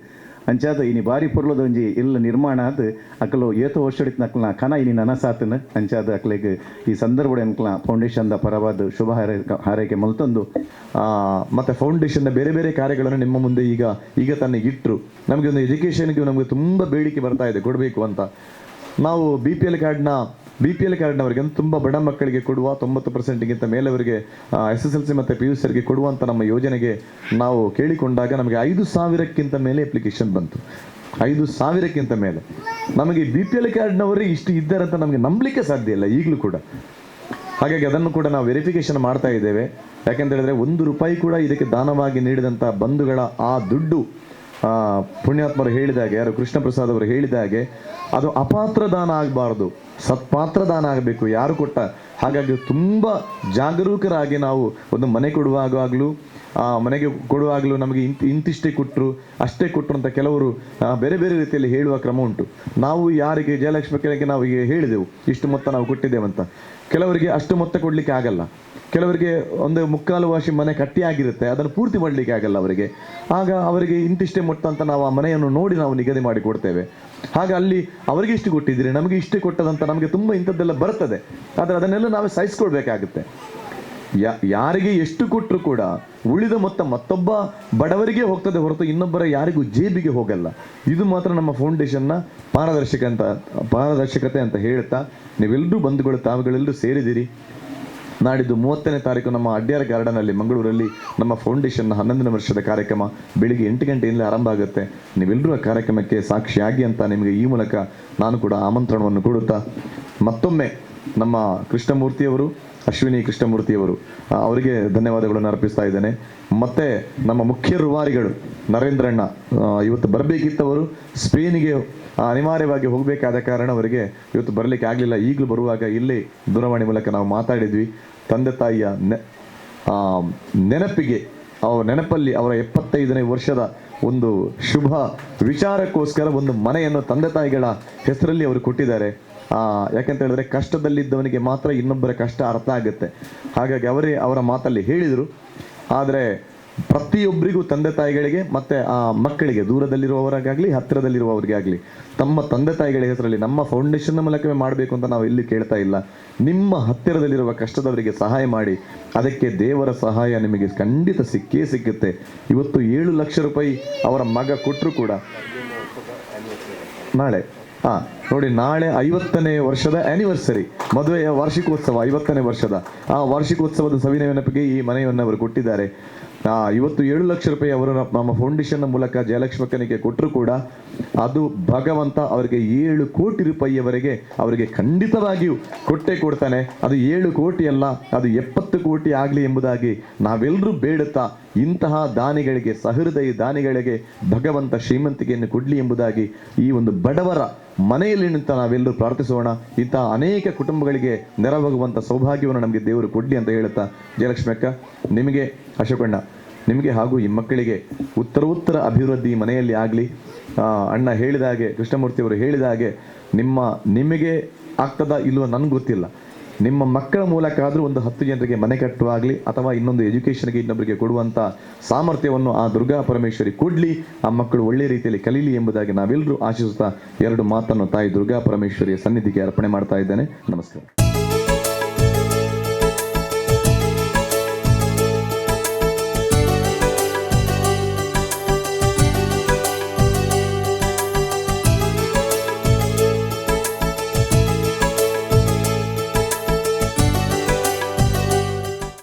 ಅಂಚಾದ ಇನಿ ಬಾರಿ ಪೊರ್ಲುದ ಒಂಜಿ ಇಲ್ಲು ನಿರ್ಮಾಣ ಆದ ಅಕ್ಕಲು ಏತೋ ವರ್ಷಡಿತ್ ನಕ್ಲ ಕನ ಇನಿ ನನಸಾತನ ಅಂಚಾದ ಅಕ್ಲೆಗೆ ಈ ಸಂದರ್ಭದ ಅನ್ಕಲ ಫೌಂಡೇಶನ್ದ ಪರವಾದ ಶುಭ ಹಾರೈಕೆ ಮಲ್ತೊಂದು ಮತ್ತು ಫೌಂಡೇಶನ್ನ ಬೇರೆ ಬೇರೆ ಕಾರ್ಯಗಳನ್ನು ನಿಮ್ಮ ಮುಂದೆ ಈಗ ತಾನೇ ಇಟ್ಟರು. ನಮಗೆ ಒಂದು ಎಜುಕೇಷನ್ಗೆ ನಮಗೆ ತುಂಬ ಬೇಡಿಕೆ ಬರ್ತಾ ಇದೆ ಕೊಡಬೇಕು ಅಂತ. ನಾವು ಬಿ ಪಿ ಎಲ್ ಕಾರ್ಡ್ನವರಿಗೆ ತುಂಬ ಬಡ ಮಕ್ಕಳಿಗೆ ಕೊಡುವ 90%ಗಿಂತ ಮೇಲವರಿಗೆ SSLC ಮತ್ತು PUCವರಿಗೆ ಕೊಡುವಂಥ ನಮ್ಮ ಯೋಜನೆಗೆ ನಾವು ಕೇಳಿಕೊಂಡಾಗ ನಮಗೆ 5,000ಕ್ಕಿಂತ ಮೇಲೆ ಅಪ್ಲಿಕೇಶನ್ ಬಂತು. 5,000ಕ್ಕಿಂತ ಮೇಲೆ ನಮಗೆ BPL ಕಾರ್ಡ್ನವರೇ ಇಷ್ಟು ಇದ್ದಾರೆ ಅಂತ ನಮಗೆ ನಂಬಲಿಕ್ಕೆ ಸಾಧ್ಯ ಇಲ್ಲ ಈಗಲೂ ಕೂಡ. ಹಾಗಾಗಿ ಅದನ್ನು ಕೂಡ ನಾವು ವೆರಿಫಿಕೇಶನ್ ಮಾಡ್ತಾ ಇದ್ದೇವೆ. ಯಾಕೆಂತ ಹೇಳಿದ್ರೆ 1 ರೂಪಾಯಿ ಕೂಡ ಇದಕ್ಕೆ ದಾನವಾಗಿ ನೀಡಿದಂಥ ಬಂಧುಗಳ ಆ ದುಡ್ಡು ಪುಣ್ಯಾತ್ಮರು ಹೇಳಿದಾಗೆ, ಯಾರು ಕೃಷ್ಣ ಪ್ರಸಾದ್ ಅವರು ಹೇಳಿದಾಗೆ, ಅದು ಅಪಾತ್ರ ದಾನ ಆಗಬಾರ್ದು, ಸತ್ಪಾತ್ರ ದಾನ ಆಗಬೇಕು ಯಾರು ಕೊಟ್ಟ. ಹಾಗಾಗಿ ತುಂಬ ಜಾಗರೂಕರಾಗಿ ನಾವು ಒಂದು ಮನೆ ಕೊಡುವಾಗಲೂ ಮನೆಗೆ ಕೊಡುವಾಗಲೂ ನಮಗೆ ಇಂತಿಷ್ಟೇ ಕೊಟ್ಟರು ಅಷ್ಟೇ ಕೊಟ್ಟರು ಅಂತ ಕೆಲವರು ಬೇರೆ ಬೇರೆ ರೀತಿಯಲ್ಲಿ ಹೇಳುವ ಕ್ರಮ ಉಂಟು. ನಾವು ಯಾರಿಗೆ ಜಯಲಕ್ಷ್ಮಿ ಕೆಳಗೆ ನಾವು ಈಗ ಹೇಳಿದೆವು ಇಷ್ಟು ಮೊತ್ತ ನಾವು ಕೊಟ್ಟಿದ್ದೇವಂತ, ಕೆಲವರಿಗೆ ಅಷ್ಟು ಮೊತ್ತ ಕೊಡಲಿಕ್ಕೆ ಆಗಲ್ಲ. ಕೆಲವರಿಗೆ ಒಂದು 3/4 ವಾಸಿ ಮನೆ ಕಟ್ಟಿ ಆಗಿರುತ್ತೆ, ಅದನ್ನು ಪೂರ್ತಿ ಮಾಡಲಿಕ್ಕೆ ಆಗಲ್ಲ ಅವರಿಗೆ. ಆಗ ಅವರಿಗೆ ಇಂತಿಷ್ಟೇ ಮೊತ್ತ ಅಂತ ನಾವು ಆ ಮನೆಯನ್ನು ನೋಡಿ ನಾವು ನಿಗದಿ ಮಾಡಿ ಕೊಡ್ತೇವೆ. ಹಾಗೆ ಅಲ್ಲಿ ಅವರಿಗೆ ಇಷ್ಟು ಕೊಟ್ಟಿದ್ದೀರಿ ನಮಗೆ ಇಷ್ಟೇ ಕೊಟ್ಟದಂತ ನಮಗೆ ತುಂಬ ಇಂಥದ್ದೆಲ್ಲ ಬರ್ತದೆ. ಆದರೆ ಅದನ್ನೆಲ್ಲ ನಾವೇ ಸಹಿಸ್ಕೊಳ್ಬೇಕಾಗುತ್ತೆ. ಯಾರಿಗೆ ಎಷ್ಟು ಕೊಟ್ಟರು ಕೂಡ ಉಳಿದ ಮೊತ್ತ ಮತ್ತೊಬ್ಬ ಬಡವರಿಗೆ ಹೋಗ್ತದೆ ಹೊರತು ಇನ್ನೊಬ್ಬರ ಯಾರಿಗೂ ಜೇಬಿಗೆ ಹೋಗಲ್ಲ. ಇದು ಮಾತ್ರ ನಮ್ಮ ಫೌಂಡೇಶನ್ನ ಪಾರದರ್ಶಕತೆ ಅಂತ ಹೇಳ್ತಾ, ನೀವೆಲ್ಲರೂ ಬಂಧುಗಳು ತಾವುಗಳೆಲ್ಲರೂ ಸೇರಿದಿರಿ. ನಾಡಿದ್ದು 30ನೇ ತಾರೀಕು ನಮ್ಮ ಅಡ್ಯಾರ ಗಾರ್ಡನಲ್ಲಿ ಮಂಗಳೂರಲ್ಲಿ ನಮ್ಮ ಫೌಂಡೇಶನ್ನ 11ನೇ ವರ್ಷದ ಕಾರ್ಯಕ್ರಮ ಬೆಳಿಗ್ಗೆ 8 ಗಂಟೆಯಿಂದಲೇ ಆರಂಭ ಆಗುತ್ತೆ. ನೀವೆಲ್ಲರೂ ಆ ಕಾರ್ಯಕ್ರಮಕ್ಕೆ ಸಾಕ್ಷಿಯಾಗಿ ಅಂತ ನಿಮಗೆ ಈ ಮೂಲಕ ನಾನು ಕೂಡ ಆಮಂತ್ರಣವನ್ನು ಕೊಡುತ್ತಾ, ಮತ್ತೊಮ್ಮೆ ನಮ್ಮ ಕೃಷ್ಣಮೂರ್ತಿಯವರು, ಅಶ್ವಿನಿ ಕೃಷ್ಣಮೂರ್ತಿಯವರು ಅವರಿಗೆ ಧನ್ಯವಾದಗಳನ್ನು ಅರ್ಪಿಸ್ತಾ ಇದ್ದೇನೆ. ಮತ್ತೆ ನಮ್ಮ ಮುಖ್ಯ ರೂವಾರಿಗಳು ನರೇಂದ್ರಣ್ಣ ಇವತ್ತು ಬರಬೇಕಿತ್ತವರು ಸ್ಪೇನಿಗೆ ಅನಿವಾರ್ಯವಾಗಿ ಹೋಗಬೇಕಾದ ಕಾರಣ ಅವರಿಗೆ ಇವತ್ತು ಬರಲಿಕ್ಕೆ ಆಗಲಿಲ್ಲ. ಈಗಲೂ ಬರುವಾಗ ಇಲ್ಲೇ ದೂರವಾಣಿ ಮೂಲಕ ನಾವು ಮಾತಾಡಿದ್ವಿ. ತಂದೆ ತಾಯಿಯ ನೆನಪಲ್ಲಿ ಅವರ 75ನೇ ವರ್ಷದ ಒಂದು ಶುಭ ವಿಚಾರಕ್ಕೋಸ್ಕರ ಒಂದು ಮನೆಯನ್ನು ತಂದೆ ತಾಯಿಗಳ ಹೆಸರಲ್ಲಿ ಅವರು ಕೊಟ್ಟಿದ್ದಾರೆ. ಯಾಕೆಂತ ಹೇಳಿದ್ರೆ ಕಷ್ಟದಲ್ಲಿದ್ದವನಿಗೆ ಮಾತ್ರ ಇನ್ನೊಬ್ಬರ ಕಷ್ಟ ಅರ್ಥ ಆಗುತ್ತೆ. ಹಾಗಾಗಿ ಅವರ ಮಾತಲ್ಲಿ ಹೇಳಿದರು. ಆದರೆ ಪ್ರತಿಯೊಬ್ಬರಿಗೂ ತಂದೆ ತಾಯಿಗಳಿಗೆ ಮತ್ತು ಆ ಮಕ್ಕಳಿಗೆ ದೂರದಲ್ಲಿರುವವರಿಗಾಗಲಿ ಹತ್ತಿರದಲ್ಲಿರುವವರಿಗೆ ಆಗಲಿ ತಮ್ಮ ತಂದೆ ತಾಯಿಗಳ ಹೆಸರಲ್ಲಿ ನಮ್ಮ ಫೌಂಡೇಶನ್ ಮೂಲಕವೇ ಮಾಡಬೇಕು ಅಂತ ನಾವು ಇಲ್ಲಿ ಕೇಳ್ತಾ ಇಲ್ಲ. ನಿಮ್ಮ ಹತ್ತಿರದಲ್ಲಿರುವ ಕಷ್ಟದವರಿಗೆ ಸಹಾಯ ಮಾಡಿ. ಅದಕ್ಕೆ ದೇವರ ಸಹಾಯ ನಿಮಗೆ ಖಂಡಿತ ಸಿಕ್ಕುತ್ತೆ. ಇವತ್ತು 7 ಲಕ್ಷ ರೂಪಾಯಿ ಅವರ ಮಗ ಕೊಟ್ಟರು ಕೂಡ ನಾಳೆ ನೋಡಿ, ನಾಳೆ 50ನೇ ವರ್ಷದ ಆ್ಯನಿವರ್ಸರಿ, ಮದುವೆಯ ವಾರ್ಷಿಕೋತ್ಸವ, 50ನೇ ವರ್ಷದ ಆ ವಾರ್ಷಿಕೋತ್ಸವದ ಸವಿನ ನೆನಪಿಗೆ ಈ ಮನೆಯನ್ನು ಅವರು ಕೊಟ್ಟಿದ್ದಾರೆ. ಇವತ್ತು 7 ಲಕ್ಷ ರೂಪಾಯಿ ಅವರು ನಮ್ಮ ಫೌಂಡೇಶನ್ ಮೂಲಕ ಜಯಲಕ್ಷ್ಮಕ್ಕನಿಗೆ ಕೊಟ್ಟರು ಕೂಡ ಅದು ಭಗವಂತ ಅವರಿಗೆ 7 ಕೋಟಿ ರೂಪಾಯಿಯವರೆಗೆ ಅವರಿಗೆ ಖಂಡಿತವಾಗಿಯೂ ಕೊಡ್ತಾನೆ. ಅದು 7 ಕೋಟಿ ಅಲ್ಲ, ಅದು 70 ಕೋಟಿ ಆಗಲಿ ಎಂಬುದಾಗಿ ನಾವೆಲ್ಲರೂ ಬೇಡುತ್ತಾ ಇಂತಹ ದಾನಿಗಳಿಗೆ, ಸಹೃದಯ ದಾನಿಗಳಿಗೆ ಭಗವಂತ ಶ್ರೀಮಂತಿಕೆಯನ್ನು ಕೊಡಲಿ ಎಂಬುದಾಗಿ ಈ ಒಂದು ಬಡವರ ಮನೆಯಲ್ಲಿ ನಿಂತ ನಾವೆಲ್ಲರೂ ಪ್ರಾರ್ಥಿಸೋಣ. ಇಂತಹ ಅನೇಕ ಕುಟುಂಬಗಳಿಗೆ ನೆರವಾಗುವಂಥ ಸೌಭಾಗ್ಯವನ್ನು ನಮಗೆ ದೇವರು ಕೊಡಲಿ ಅಂತ ಹೇಳುತ್ತಾ, ಜಯಲಕ್ಷ್ಮಿ ಅಕ್ಕ, ನಿಮಗೆ, ಅಶೋಕಣ್ಣ, ನಿಮಗೆ ಹಾಗೂ ಈ ಮಕ್ಕಳಿಗೆ ಉತ್ತರೋತ್ತರ ಅಭಿವೃದ್ಧಿ ಮನೆಯಲ್ಲಿ ಆಗಲಿ. ಅಣ್ಣ ಹೇಳಿದ ಹಾಗೆ, ಕೃಷ್ಣಮೂರ್ತಿ ಅವರು ಹೇಳಿದ ಹಾಗೆ, ನಿಮಗೆ ಆಗ್ತದ ಇಲ್ವೋ ನನಗೆ ಗೊತ್ತಿಲ್ಲ, ನಿಮ್ಮ ಮಕ್ಕಳ ಮೂಲಕ ಆದರೂ ಒಂದು 10 ಜನರಿಗೆ ಮನೆ ಕಟ್ಟುವಾಗಲಿ ಅಥವಾ ಇನ್ನೊಂದು ಎಜುಕೇಷನ್ಗೆ ಇನ್ನೊಬ್ಬರಿಗೆ ಕೊಡುವಂಥ ಸಾಮರ್ಥ್ಯವನ್ನು ಆ ದುರ್ಗಾ ಪರಮೇಶ್ವರಿ ಕೊಡಲಿ, ಆ ಮಕ್ಕಳು ಒಳ್ಳೆಯ ರೀತಿಯಲ್ಲಿ ಕಲೀಲಿ ಎಂಬುದಾಗಿ ನಾವೆಲ್ಲರೂ ಆಶಿಸುತ್ತಾ 2 ಮಾತನ್ನು ತಾಯಿ ದುರ್ಗಾ ಪರಮೇಶ್ವರಿಯ ಸನ್ನಿಧಿಗೆ ಅರ್ಪಣೆ ಮಾಡ್ತಾ ಇದ್ದೇನೆ. ನಮಸ್ಕಾರ.